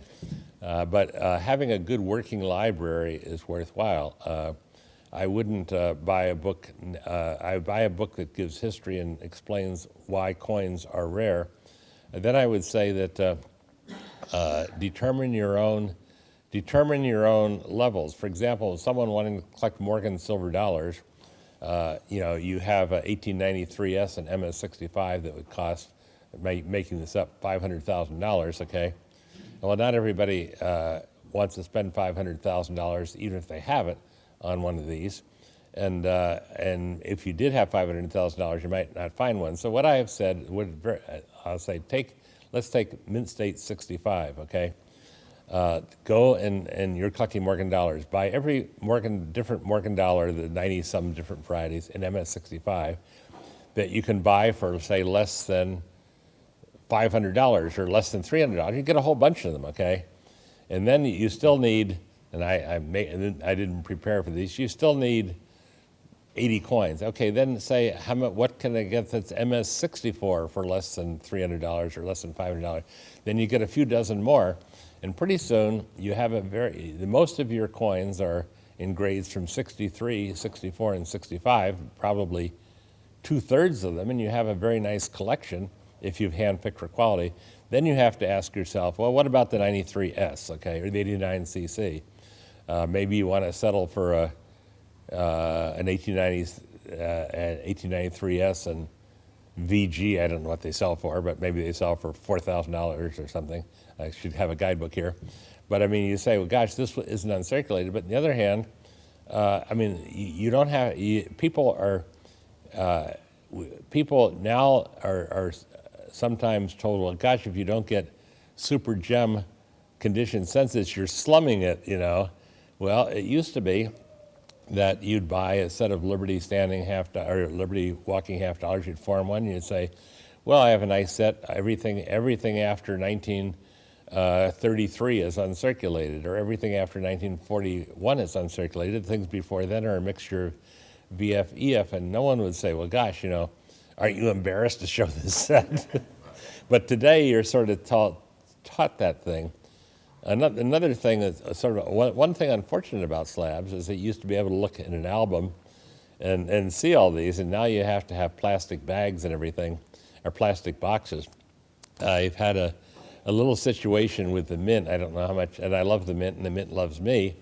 But having a good working library is worthwhile. I wouldn't buy a book. I buy a book that gives history and explains why coins are rare. And then I would say that determine your own levels. For example, someone wanting to collect Morgan silver dollars, you have a 1893 S and MS65 that would cost, making this up, $500,000. Okay. Well, not everybody wants to spend $500,000, even if they have it, on one of these. And if you did have $500,000, you might not find one. So what I have said I'll say let's take Mint State 65, okay? Go and you're collecting Morgan dollars. Buy every different Morgan dollar, the 90-some different varieties in MS65 that you can buy for, say, less than $500 or less than $300. You get a whole bunch of them, okay? And then you still need, and I didn't prepare for these, you still need 80 coins. Okay, then say, what can I get that's MS64 for less than $300 or less than $500? Then you get a few dozen more, and pretty soon you have most of your coins are in grades from 63, 64, and 65, probably 2/3 of them, and you have a very nice collection if you've handpicked for quality. Then you have to ask yourself, well, what about the 93S, okay, or the 89cc? Maybe you want to settle for an 1893S and VG. I don't know what they sell for, but maybe they sell for $4,000 or something. I should have a guidebook here. But I mean, you say, well, gosh, this isn't uncirculated. But on the other hand, I mean, you don't have, people now are sometimes told, well, gosh, if you don't get super gem condition census, you're slumming it, you know. Well, it used to be that you'd buy a set of Liberty standing or Liberty walking $50. You'd form one, and you'd say, well, I have a nice set. Everything after 1933 is uncirculated, or everything after 1941 is uncirculated. Things before then are a mixture of VF, EF, and no one would say, well, gosh, you know, aren't you embarrassed to show this set? But today you're sort of taught that thing. Another thing that's sort of one thing unfortunate about slabs is that you used to be able to look in an album and see all these, and now you have to have plastic bags and everything, or plastic boxes. I've had a little situation with the Mint. I don't know how much, and I love the Mint, and the Mint loves me.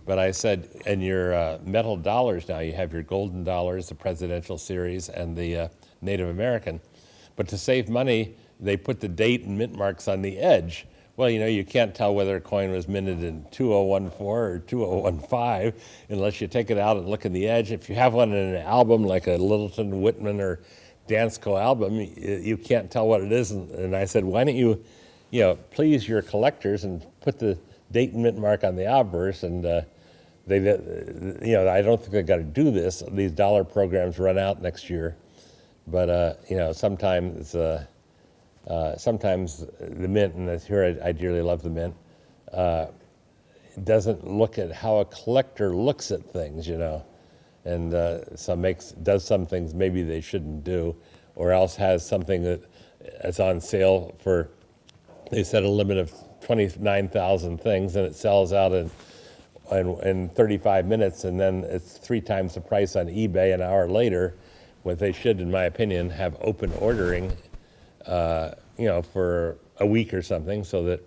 But I said, in your metal dollars now, you have your golden dollars, the presidential series, and the Native American. But to save money, they put the date and mint marks on the edge. Well, you know, you can't tell whether a coin was minted in 2014 or 2015 unless you take it out and look in the edge. If you have one in an album like a Littleton, Whitman, or Dansko album, you can't tell what it is. And I said, why don't you please your collectors and put the date and mint mark on the obverse? And I don't think they've got to do this. These dollar programs run out next year. But, sometimes the Mint, and here I dearly love the Mint, doesn't look at how a collector looks at things, you know, and does some things maybe they shouldn't do, or else has something that is on sale for, they set a limit of 29,000 things, and it sells out in 35 minutes, and then it's 3 times the price on eBay an hour later. What they should, in my opinion, have open ordering, for a week or something, so that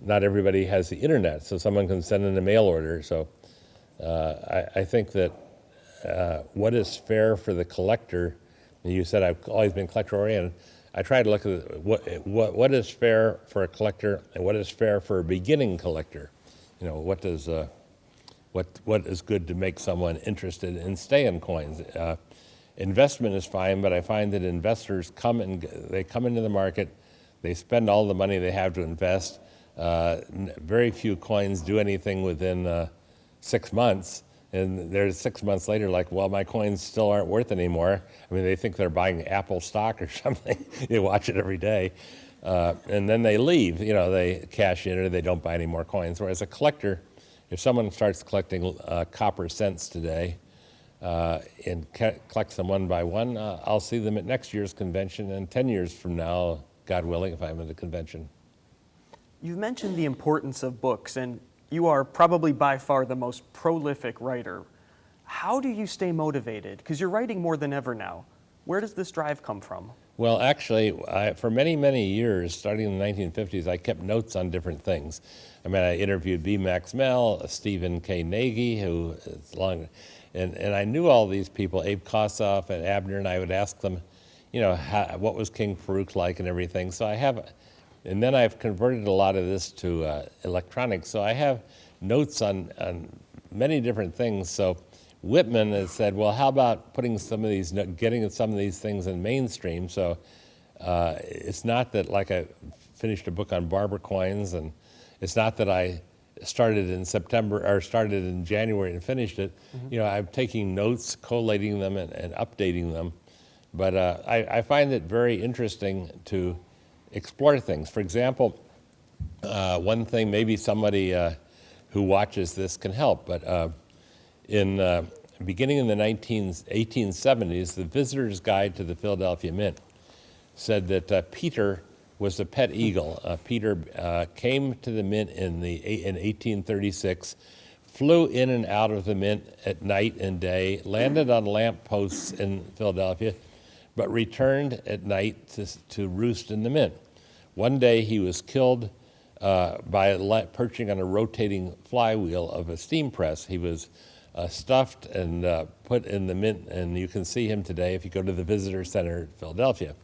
not everybody has the internet, so someone can send in a mail order. So I think that what is fair for the collector, and you said I've always been collector-oriented, I try to look at what is fair for a collector and what is fair for a beginning collector. You know, what is good to make someone interested in staying coins. Investment is fine, but I find that investors come into the market, they spend all the money they have to invest. Very few coins do anything within 6 months, and they're 6 months later like, well, my coins still aren't worth anymore. I mean, they think they're buying Apple stock or something. They watch it every day, and then they leave. You know, they cash in or they don't buy any more coins. Whereas a collector, if someone starts collecting copper cents today, and collects them one by one, I'll see them at next year's convention, and 10 years from now, God willing, if I'm at the convention. You've mentioned the importance of books, and you are probably by far the most prolific writer. How do you stay motivated? Because you're writing more than ever now. Where does this drive come from? Well, actually, for many, many years, starting in the 1950s, I kept notes on different things. I mean, I interviewed B. Max Mell, Stephen K. Nagy, who is long... And I knew all these people, Abe Kossoff and Abner, and I would ask them, what was King Farouk like and everything. So and then I've converted a lot of this to electronics. So I have notes on many different things. So Whitman has said, well, how about putting some of these, getting some of these things in mainstream? So it's not that like I finished a book on barber coins, and it's not that I started in September or started in January and finished it. You know, I'm taking notes, collating them, and updating them. But I find it very interesting to explore things. For example, one thing maybe somebody who watches this can help, but beginning in the 1870s, the Visitor's Guide to the Philadelphia Mint said that Peter was a pet eagle. Peter came to the mint in 1836, flew in and out of the mint at night and day, landed on lamp posts in Philadelphia, but returned at night to roost in the mint. One day he was killed by perching on a rotating flywheel of a steam press. He was stuffed and put in the mint, and you can see him today if you go to the Visitor Center in Philadelphia.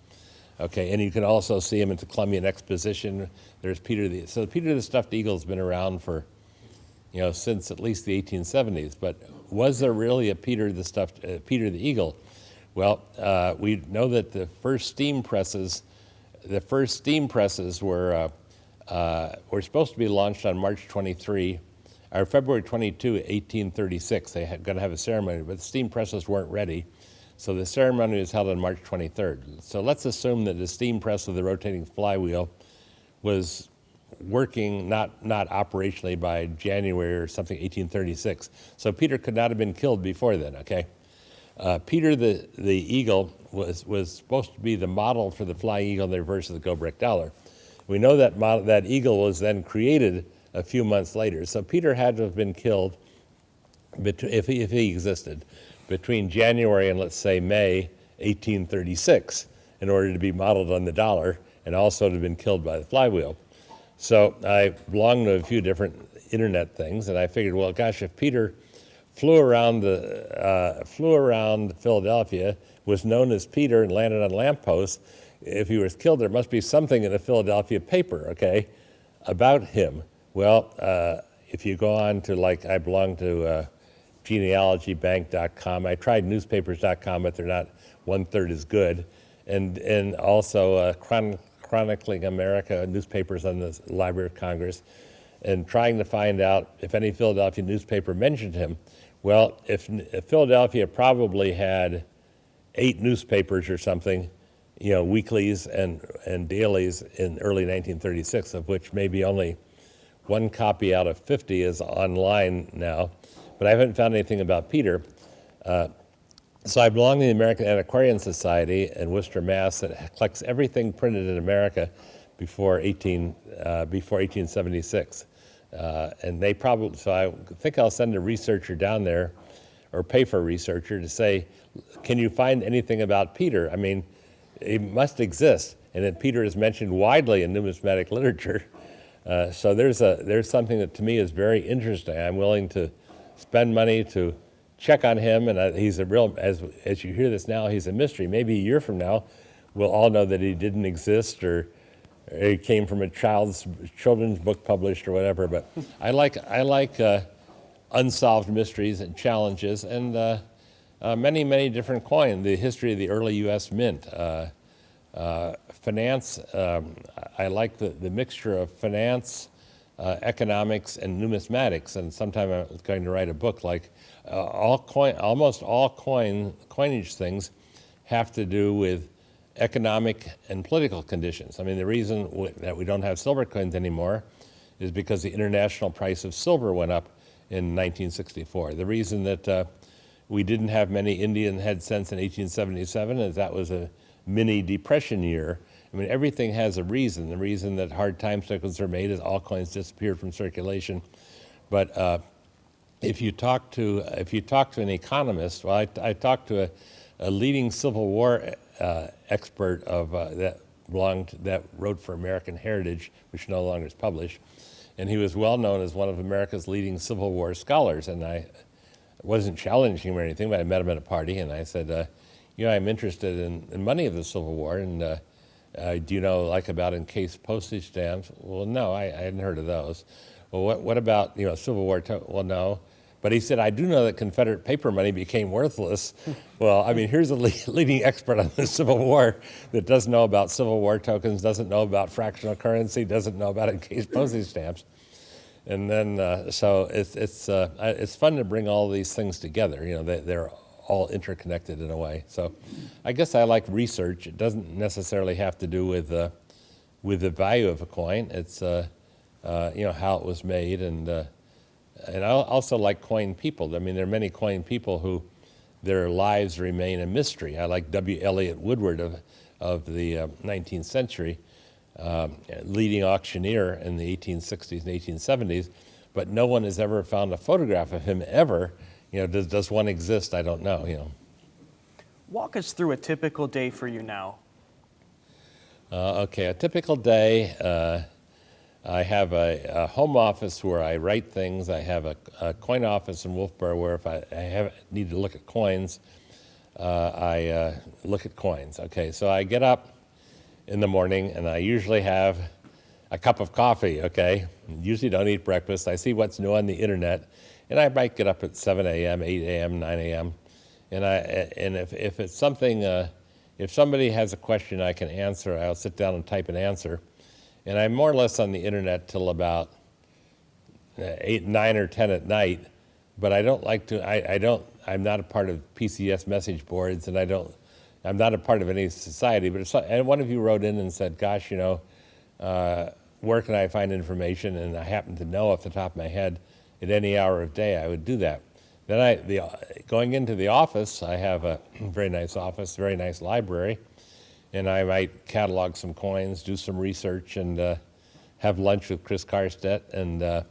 Okay, and you can also see him at the Columbian Exposition. There's Peter so Peter the Stuffed Eagle has been around for, you know, since at least the 1870s. But was there really a Peter the Eagle? Well, we know that the first steam presses were supposed to be launched on March 23, or February 22, 1836. They had going to have a ceremony, but the steam presses weren't ready. So the ceremony was held on March 23rd. So let's assume that the steam press with the rotating flywheel was working not operationally by January or something, 1836. So Peter could not have been killed before then, okay? Peter the Eagle was supposed to be the model for the Flying Eagle in the reverse of the go-brick dollar. We know that eagle was then created a few months later. So Peter had to have been killed, if he existed, between January and, let's say, May 1836 in order to be modeled on the dollar and also to have been killed by the flywheel. So I belonged to a few different internet things, and I figured, well, gosh, if Peter flew around Philadelphia, was known as Peter, and landed on lampposts, if he was killed, there must be something in a Philadelphia paper, okay, about him. Well, if you go on to, like, I belong to genealogybank.com. I tried newspapers.com, but they're not one-third as good. And also Chronicling America, newspapers on the Library of Congress, and trying to find out if any Philadelphia newspaper mentioned him. Well, if Philadelphia probably had 8 newspapers or something, you know, weeklies and dailies in early 1936, of which maybe only 1 copy out of 50 is online now. But I haven't found anything about Peter. So I belong to the American Antiquarian Society in Worcester, Mass. that collects everything printed in America before 1876. And they probably, so I think I'll send a researcher down there, or pay for a researcher to say, can you find anything about Peter? I mean, it must exist, and that Peter is mentioned widely in numismatic literature. So there's something that to me is very interesting. I'm willing to spend money to check on him, and he's a real, as you hear this now, he's a mystery. Maybe a year from now, we'll all know that he didn't exist, or he came from a children's book published or whatever. But I like unsolved mysteries and challenges, and many different coins. The history of the early U.S. Mint, finance. I like the mixture of finance, economics, and numismatics. And sometime I'm going to write a book like almost all coinage things have to do with economic and political conditions. I mean, the reason that we don't have silver coins anymore is because the international price of silver went up in 1964. The reason that we didn't have many Indian head cents in 1877 is that was a mini depression year. I mean, everything has a reason. The reason that hard time tokens are made is all coins disappeared from circulation. But if you talk to an economist, well, I talked to a leading Civil War expert of that wrote for American Heritage, which no longer is published, and he was well known as one of America's leading Civil War scholars. And I wasn't challenging him or anything, but I met him at a party, and I said, you know, I'm interested in money of the Civil War, and do you know, like, about encased postage stamps? Well, no, I hadn't heard of those. Well, what about, you know, Civil War? Well, no. But he said, I do know that Confederate paper money became worthless. Well, I mean, here's a leading expert on the Civil War that doesn't know about Civil War tokens, doesn't know about fractional currency, doesn't know about encased postage stamps. And then, so it's fun to bring all these things together. You know, they're all interconnected in a way. So I guess I like research. It doesn't necessarily have to do with the value of a coin. It's, you know, how it was made. And I also like coin people. I mean, there are many coin people who their lives remain a mystery. I like W. Elliott Woodward of the 19th century, leading auctioneer in the 1860s and 1870s, but no one has ever found a photograph of him ever. You know, does one exist? I don't know, you know. Walk us through a typical day for you now. Okay, a typical day, I have a home office where I write things. I have a coin office in Wolfboro where if I need to look at coins, I look at coins. Okay, so I get up in the morning and I usually have a cup of coffee, okay? Usually don't eat breakfast. I see what's new on the internet, and I might get up at 7 a.m., 8 a.m., 9 a.m., and if it's something, if somebody has a question I can answer, I'll sit down and type an answer. And I'm more or less on the internet till about 8, 9, or 10 at night, but I don't like to, I'm not a part of PCS message boards, and I'm not a part of any society, but and one of you wrote in and said, gosh, you know, where can I find information? And I happen to know off the top of my head at any hour of day I would do that. Then going into the office, I have a very nice office, very nice library, and I might catalog some coins, do some research, and have lunch with Chris Karstedt, and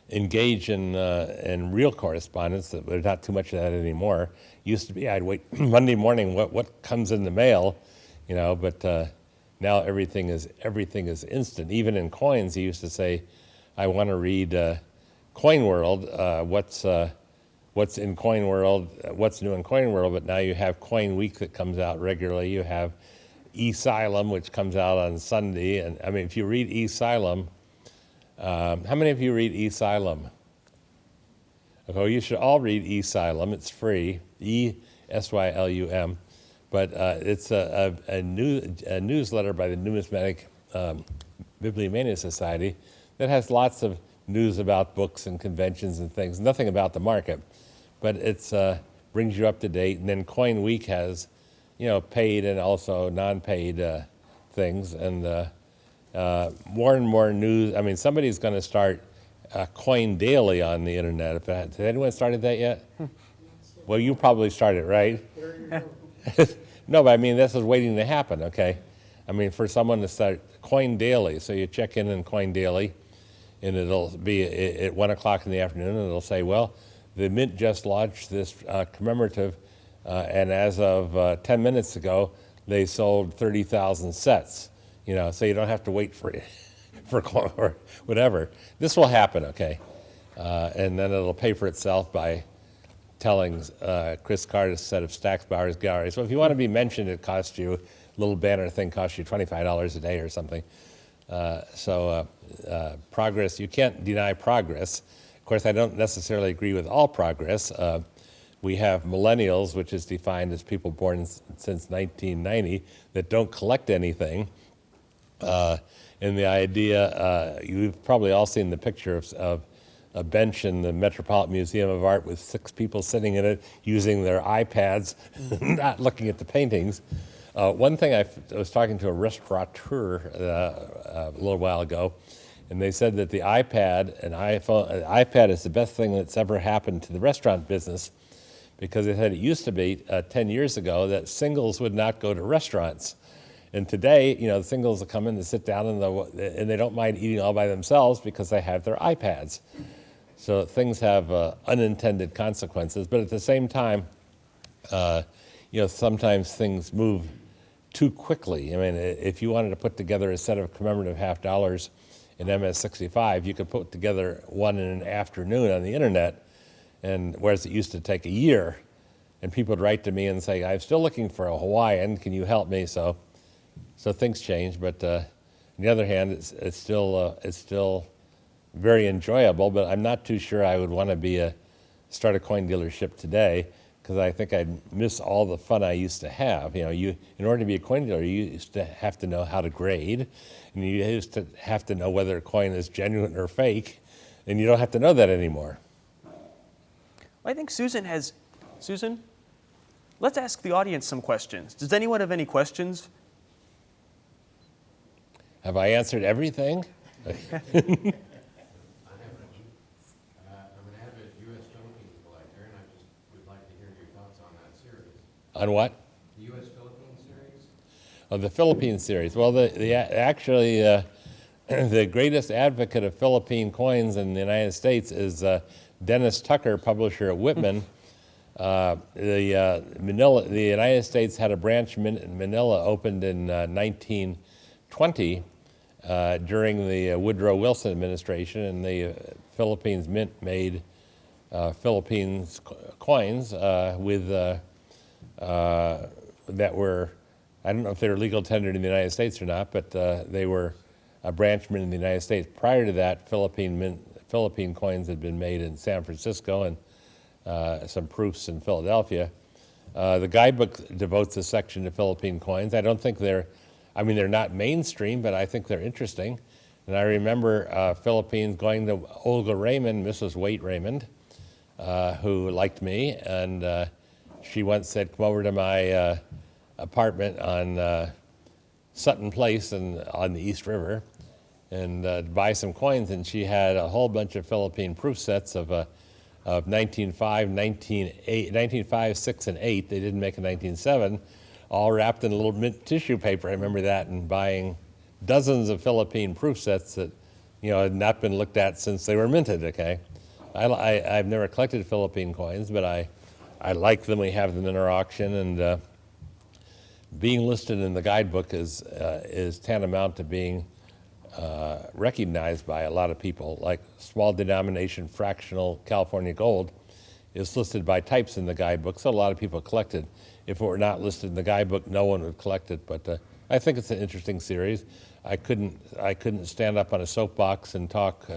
engage in real correspondence. There's not too much of that anymore. Used to be I'd wait Monday morning, what comes in the mail, you know, but now everything is instant. Even in coins, he used to say, I want to read Coin World, what's in Coin World, what's new in Coin World, but now you have Coin Week that comes out regularly. You have Asylum, which comes out on Sunday. And I mean, if you read Asylum, how many of you read Asylum? Okay, you should all read Asylum. It's free, Esylum. But it's a newsletter by the Numismatic Bibliomania Society that has lots of news about books and conventions and things, nothing about the market, but it's brings you up to date. And then Coin Week has, you know, paid and also non-paid things, and more and more news. I mean, somebody's going to start Coin Daily on the internet. Has anyone started that yet? Well, you probably started, right? No, but I mean, this is waiting to happen, okay? I mean, for someone to start Coin Daily, so you check in Coin Daily, and it'll be at 1 o'clock in the afternoon, and it'll say, well, the Mint just launched this commemorative, and as of 10 minutes ago, they sold 30,000 sets, you know, so you don't have to wait for or whatever. This will happen, okay? And then it'll pay for itself by telling Chris Carter's set of Stack's Bowers Gallery. So if you want to be mentioned, it costs you, a little banner thing costs you $25 a day or something. Progress, you can't deny progress. Of course, I don't necessarily agree with all progress. We have millennials, which is defined as people born since 1990 that don't collect anything. And the idea, you've probably all seen the picture of a bench in the Metropolitan Museum of Art with 6 people sitting in it using their iPads, not looking at the paintings. One thing, I was talking to a restaurateur a little while ago, and they said that the iPad is the best thing that's ever happened to the restaurant business, because they said it used to be 10 years ago that singles would not go to restaurants. And today, you know, the singles will come in and sit down and they don't mind eating all by themselves because they have their iPads. So things have unintended consequences, but at the same time, you know, sometimes things move too quickly. I mean, if you wanted to put together a set of commemorative half dollars in MS-65, you could put together one in an afternoon on the internet, and whereas it used to take a year, and people would write to me and say, I'm still looking for a Hawaiian, can you help me? So things change, but on the other hand, it's still very enjoyable, but I'm not too sure I would want to start a coin dealership today, because I think I'd miss all the fun I used to have. You know, in order to be a coin dealer, you used to have to know how to grade, and you used to have to know whether a coin is genuine or fake, and you don't have to know that anymore. I think Susan, let's ask the audience some questions. Does anyone have any questions? Have I answered everything? I'm an avid U.S. Philippines collector, and I just would like to hear your thoughts on that series. On what? The U.S. Philippines series? Oh, the Philippines series. Well, actually, the greatest advocate of Philippine coins in the United States is Dennis Tucker, publisher at Whitman. The United States had a branch in Manila opened in 1920 during the Woodrow Wilson administration, and the Philippines Mint made Philippines coins with that were, I don't know if they were legal tendered in the United States or not, but they were a branch mint in the United States. Prior to that, Philippine coins had been made in San Francisco and some proofs in Philadelphia. The guidebook devotes a section to Philippine coins. I don't think they're not mainstream, but I think they're interesting. And I remember Philippines going to Olga Raymond, Mrs. Waite Raymond, who liked me, and she once said, "Come over to my apartment on Sutton Place on the East River and buy some coins." And she had a whole bunch of Philippine proof sets of 1905, 6, and 8. They didn't make a 1907, all wrapped in a little mint tissue paper. I remember that, and buying dozens of Philippine proof sets that, had not been looked at since they were minted, okay? I've never collected Philippine coins, but I like them. We have them in our auction, and being listed in the guidebook is tantamount to being recognized by a lot of people. Like small denomination fractional California gold is listed by types in the guidebook, so a lot of people collect it. If it were not listed in the guidebook, no one would collect it. But I think it's an interesting series. I couldn't stand up on a soapbox and talk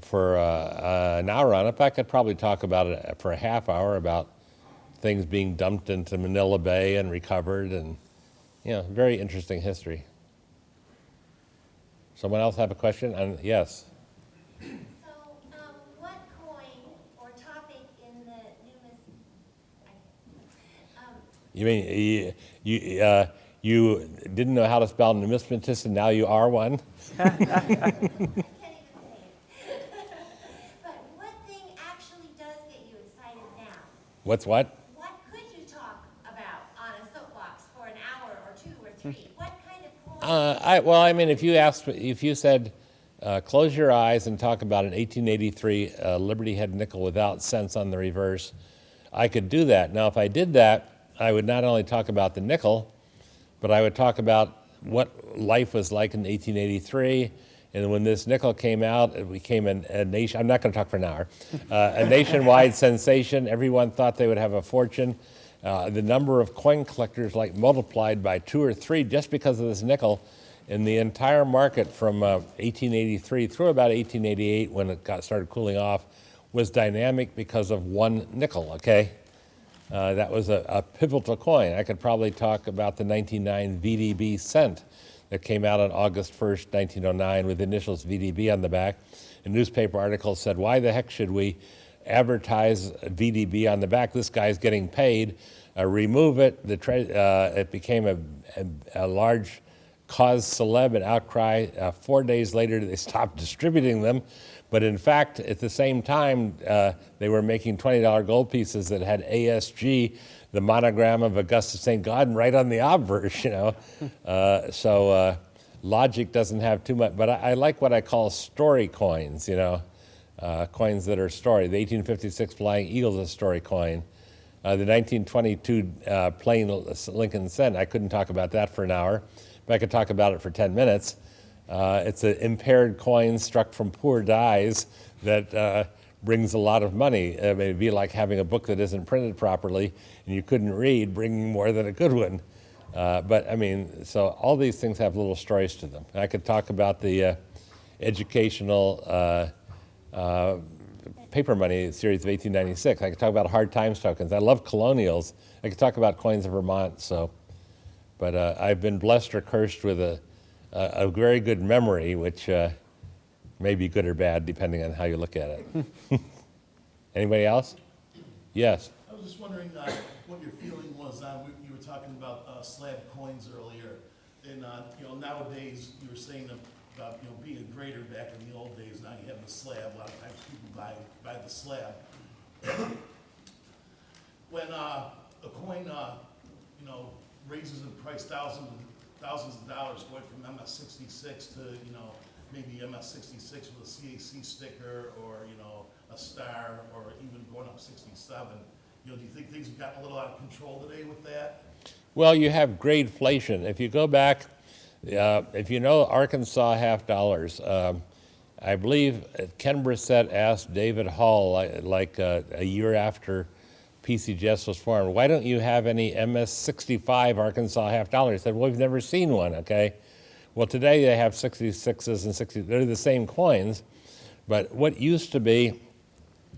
for an hour on it, but I could probably talk about it for a half hour about things being dumped into Manila Bay and recovered, and very interesting history. Someone else have a question? Yes. So, what coin or topic in the You mean you didn't know how to spell numismatist, and now you are one? I can't even say it. But what thing actually does get you excited now? What's what? What could you talk about on a soapbox for an hour or 2 or 3? What kind of coin? If you said, close your eyes and talk about an 1883 Liberty Head nickel without cents on the reverse, I could do that. Now, if I did that, I would not only talk about the nickel, but I would talk about what life was like in 1883. And when this nickel came out, it became a nation. I'm not going to talk for an hour. A nationwide sensation. Everyone thought they would have a fortune. The number of coin collectors multiplied by 2 or 3 just because of this nickel. And the entire market from 1883 through about 1888, when it started cooling off, was dynamic because of one nickel, okay? That was a pivotal coin. I could probably talk about the 1909 VDB cent that came out on August 1st, 1909, with the initials VDB on the back. A newspaper article said, "Why the heck should we advertise VDB on the back? This guy's getting paid. Remove it." It became a large cause celeb and outcry. 4 days later, they stopped distributing them. But in fact, at the same time, they were making $20 gold pieces that had ASG, the monogram of Augustus St. Gaudens, right on the obverse, So logic doesn't have too much. But I like what I call story coins, coins that are story. The 1856 Flying Eagle is a story coin. The 1922 plain Lincoln cent, I couldn't talk about that for an hour, but I could talk about it for 10 minutes. It's an impaired coin struck from poor dies that brings a lot of money. It'd be like having a book that isn't printed properly and you couldn't read, bringing more than a good one. So all these things have little stories to them. I could talk about the educational paper money series of 1896. I could talk about hard times tokens. I love colonials. I could talk about coins of Vermont. So, but I've been blessed or cursed with a very good memory, which may be good or bad depending on how you look at it. Anybody else? Yes. I was just wondering what your feeling was on, you were talking about slab coins earlier, and nowadays you were saying about being a grader back in the old days. Now you have the slab. A lot of times people buy the slab. When a coin raises in price thousands of dollars, going from MS-66 to maybe MS-66 with a CAC sticker, or a star, or even going up 67. Do you think things have gotten a little out of control today with that? Well, you have gradeflation. If you go back, if you know Arkansas half dollars, I believe Ken Brissett asked David Hall like a year after PCGS was formed, why don't you have any MS-65 Arkansas half dollars? He said, well, we've never seen one, okay? Well, today they have 66s and 60s. They're the same coins, but what used to be,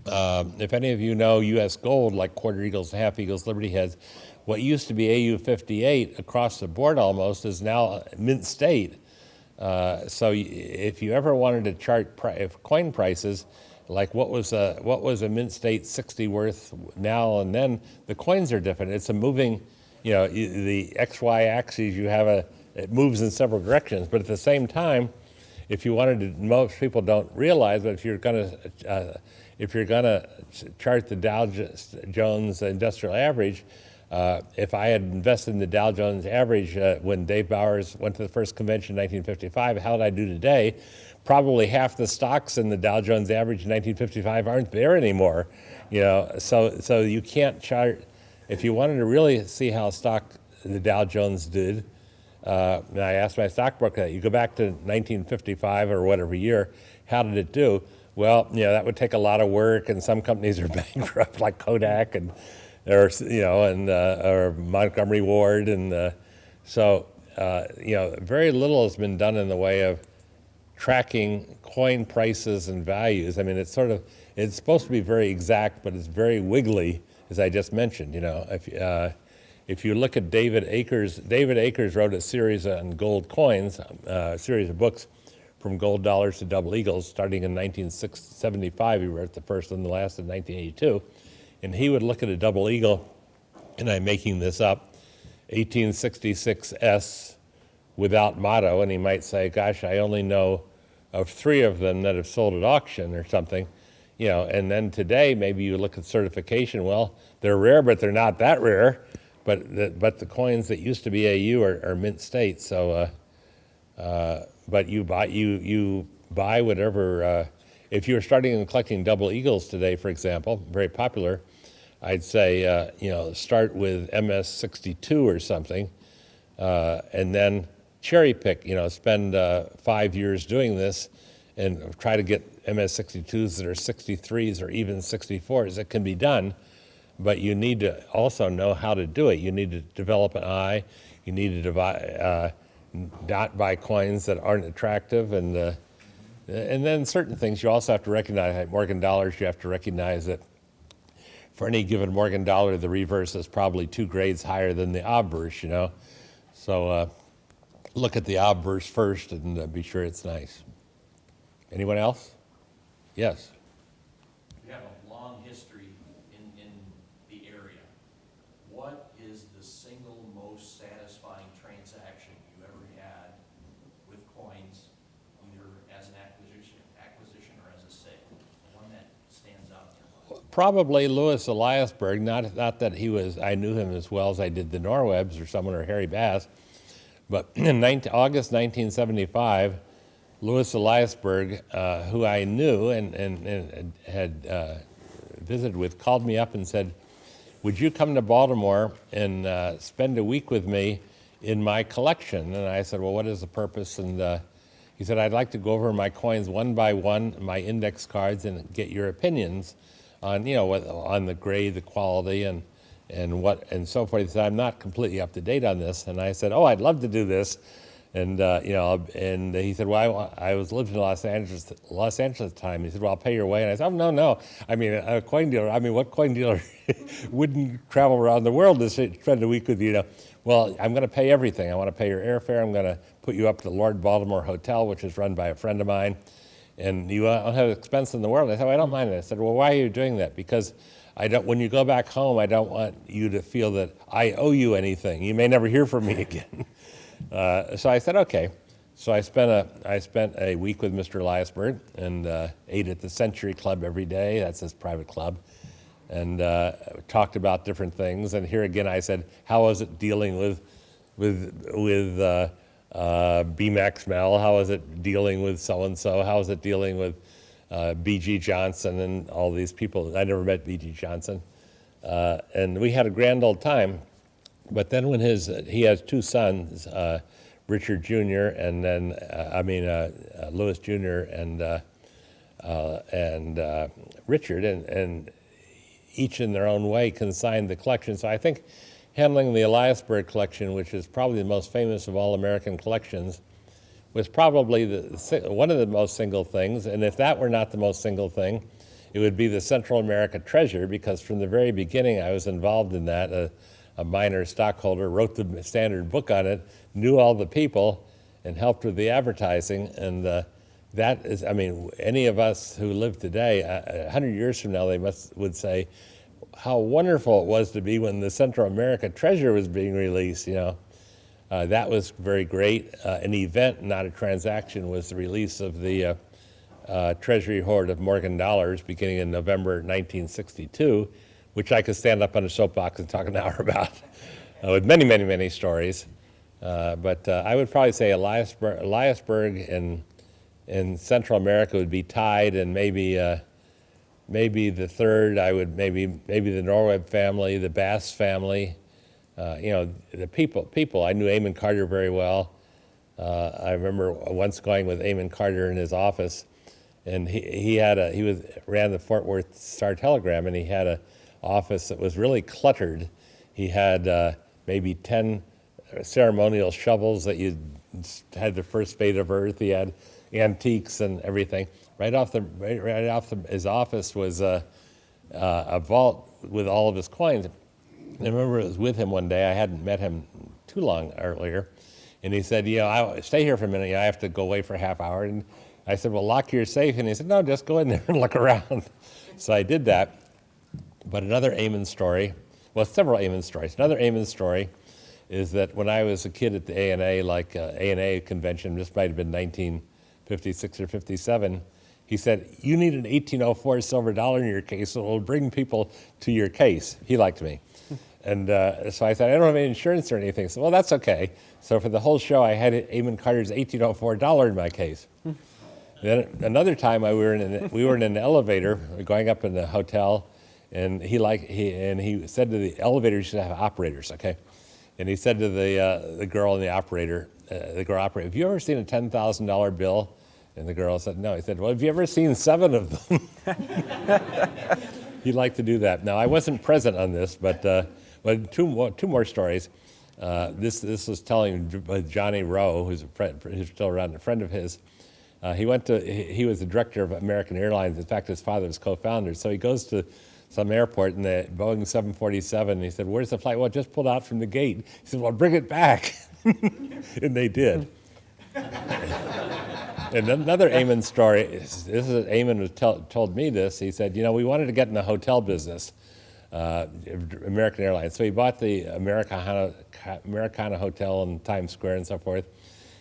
if any of you know U.S. gold, like quarter eagles, half eagles, Liberty heads, what used to be AU-58 across the board almost is now mint state. So if you ever wanted to chart coin prices, like what was a mint state 60 worth now and then, the coins are different. It's a moving, the XY axes, it moves in several directions, but at the same time, if you wanted to, most people don't realize, but if you're gonna chart the Dow Jones Industrial Average, if I had invested in the Dow Jones Average when Dave Bowers went to the first convention in 1955, how would I do today? Probably half the stocks in the Dow Jones Average in 1955 aren't there anymore. So you can't chart. If you wanted to really see how the Dow Jones did, and I asked my stockbroker that, you go back to 1955 or whatever year, how did it do? Well, that would take a lot of work, and some companies are bankrupt, like Kodak or Montgomery Ward, and so very little has been done in the way of tracking coin prices and values. I mean, it's supposed to be very exact, but it's very wiggly, as I just mentioned. If you look at David Akers wrote a series on gold coins, a series of books from gold dollars to double eagles, starting in 1975. He wrote the first and the last in 1982. And he would look at a double eagle, and I'm making this up, 1866S without motto, and he might say, gosh, I only know of 3 of them that have sold at auction or something. And then today, maybe you look at certification, well, they're rare, but they're not that rare. But the coins that used to be AU are mint state. So, but you buy whatever. If you were starting and collecting double eagles today, for example, very popular, I'd say start with MS-62 or something, and then cherry pick. Spend 5 years doing this, and try to get MS-62s that are 63s or even 64s. It can be done. But you need to also know how to do it. You need to develop an eye. You need to not buy coins that aren't attractive, and then certain things you also have to recognize. Like Morgan dollars, you have to recognize that for any given Morgan dollar, the reverse is probably 2 grades higher than the obverse. So look at the obverse first and be sure it's nice. Anyone else? Yes. We have a long history in the area. What is the single most satisfying transaction you ever had with coins, either as an acquisition or as a sale? The one that stands out in your mind? Probably Louis Eliasberg. Not that I knew him as well as I did the Norwebs or someone, or Harry Bass, but in August 1975. Louis Eliasberg, who I knew and had visited with, called me up and said, would you come to Baltimore and spend a week with me in my collection? And I said, well, what is the purpose? And he said, I'd like to go over my coins one by one, my index cards, and get your opinions on, on the grade, the quality, and so forth. He said, I'm not completely up to date on this. And I said, oh, I'd love to do this. And and he said, well, I was living in Los Angeles at the time. He said, well, I'll pay your way. And I said, oh, no. I mean, a coin dealer. I mean, what coin dealer wouldn't travel around the world to spend a week with you? Well, I'm going to pay everything. I want to pay your airfare. I'm going to put you up to the Lord Baltimore Hotel, which is run by a friend of mine. And you don't have expense in the world. I said, well, I don't mind it. I said, well, why are you doing that? Because when you go back home, I don't want you to feel that I owe you anything. You may never hear from me again. So I said, okay. So I spent a week with Mr. Eliasberg and ate at the Century Club every day. That's his private club. And talked about different things. And here again, I said, how was it dealing with B-Max Mel? How was it dealing with so-and-so? How was it dealing with B.G. Johnson and all these people? I never met B.G. Johnson. And we had a grand old time. But then when he has two sons, Richard Jr. and then, Louis Jr. and Richard, and each in their own way consigned the collection. So I think handling the Eliasberg collection, which is probably the most famous of all American collections, was probably one of the most single things. And if that were not the most single thing, it would be the Central America treasure, because from the very beginning I was involved in that. A minor stockholder wrote the standard book on it, knew all the people, and helped with the advertising. And that is, I mean, any of us who live today, 100 years from now, would say how wonderful it was to be when the Central America treasure was being released. That was very great. An event, not a transaction, was the release of the Treasury hoard of Morgan dollars beginning in November 1962, which I could stand up on a soapbox and talk an hour about, with many, many, many stories. But I would probably say Eliasberg and Central America would be tied, and maybe the third, maybe the Norweb family, the Bass family, the people. I knew Amon Carter very well. I remember once going with Amon Carter in his office, and he ran the Fort Worth Star-Telegram, and he had a office that was really cluttered. He had maybe 10 ceremonial shovels that you had the first spade of earth. He had antiques and everything. Right off his office was a vault with all of his coins. I remember I was with him one day. I hadn't met him too long earlier, and he said, I stay here for a minute. I have to go away for a half hour. And I said, well, lock your safe. And he said, no, just go in there and look around. So I did that. But another Amon story, well, several Amon stories. Another Amon story is that when I was a kid at the A&A, like A&A convention, this might have been 1956 or 57, he said, you need an 1804 silver dollar in your case, so it will bring people to your case. He liked me. And so I said, I don't have any insurance or anything. So, well, that's okay. So for the whole show, I had Amon Carter's 1804 dollar in my case. Then another time we were in an elevator going up in the hotel, and he said to the elevator, you should have operators, okay? And he said to the girl in the operator, have you ever seen a $10,000 bill? And the girl said, no. He said, well, have you ever seen 7 of them? He liked to do that. Now, I wasn't present on this, but two more stories. This was telling Johnny Rowe, who's still around, a friend of his. He was the director of American Airlines. In fact, his father was co-founder. So he goes to some airport in the Boeing 747. And he said, where's the flight? Well, it just pulled out from the gate. He said, well, bring it back. And they did. And another Amon story, Amon told me this. He said, we wanted to get in the hotel business, American Airlines. So he bought the Americana Hotel in Times Square and so forth.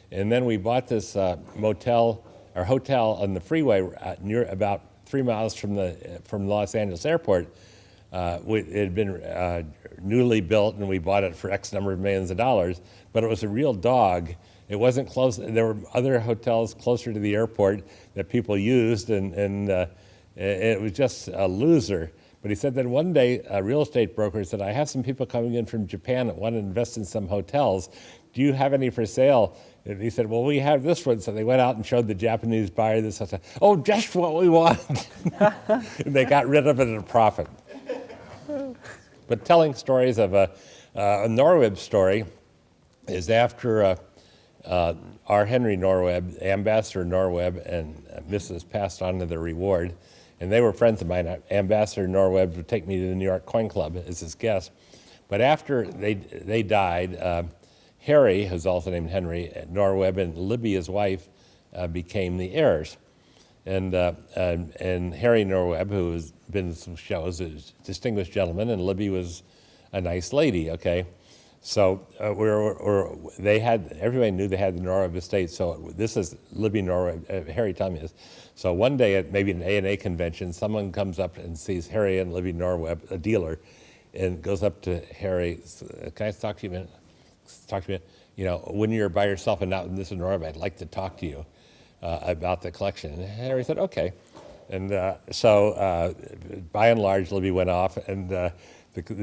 And then we bought this hotel on the freeway near about 3 miles from Los Angeles airport. It had been newly built, and we bought it for X number of millions of dollars. But it was a real dog. It wasn't close. There were other hotels closer to the airport that people used, and it was just a loser. But he said that one day a real estate broker said, I have some people coming in from Japan that want to invest in some hotels. Do you have any for sale? And he said, well, we have this one. So they went out and showed the Japanese buyer this hotel. Oh, just what we want. And they got rid of it at a profit. But telling stories of a Norweb story is after our Henry Norweb, Ambassador Norweb, and Mrs. passed on to the reward, and they were friends of mine. Ambassador Norweb would take me to the New York Coin Club as his guest. But after they died, Harry, who's also named Henry Norweb, and Libby, his wife, became the heirs. And Harry Norweb, who has been in some shows, is a distinguished gentleman, and Libby was a nice lady, okay? So everybody knew they had the Norweb estate, so this is Libby Norweb, Harry telling me this. So one day at maybe an A&A convention, someone comes up and sees Harry and Libby Norweb, a dealer, and goes up to Harry, can I talk to you a minute? Talk to me, you know, when you're by yourself and not with Mrs. Norweb, I'd like to talk to you about the collection. And Harry said, okay. And so by and large, Libby went off, and the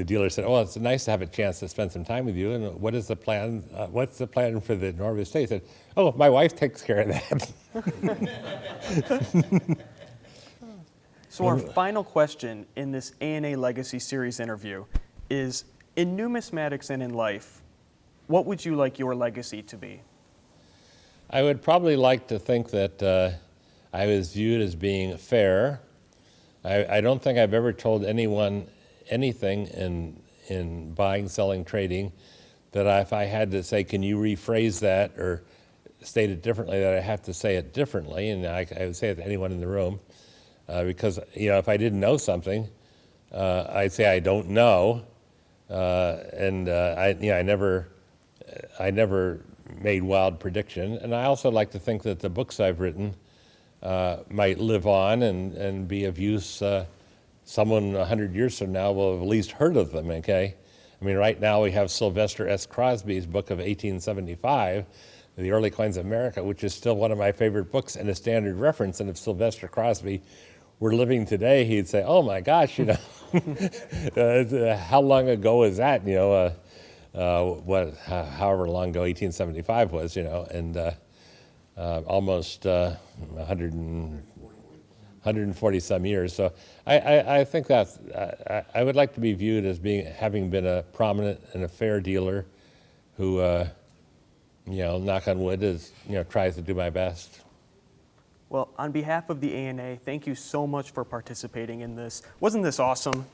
dealer said, oh, it's nice to have a chance to spend some time with you. And what is the plan? What's the plan for the Norweb estate? He said, oh, my wife takes care of that. So our final question in this A&A Legacy Series interview is, in numismatics and in life, what would you like your legacy to be? I would probably like to think that I was viewed as being fair. I don't think I've ever told anyone anything in buying, selling, trading that if I had to say, can you rephrase that or state it differently, that I have to say it differently, and I would say it to anyone in the room. Because, you know, if I didn't know something, I'd say I don't know, I never made wild prediction. And I also like to think that the books I've written might live on and be of use. Someone 100 years from now will have at least heard of them, okay? I mean, right now we have Sylvester S. Crosby's book of 1875, The Early Coins of America, which is still one of my favorite books and a standard reference. And if Sylvester Crosby were living today, he'd say, oh my gosh, you know, how long ago was that, you know, however long ago 1875 was, you know, and almost 140 some years. So I think that's, I would like to be viewed as having been a prominent and a fair dealer who, you know, knock on wood, tries to do my best. Well, on behalf of the A&A, thank you so much for participating in this. Wasn't this awesome?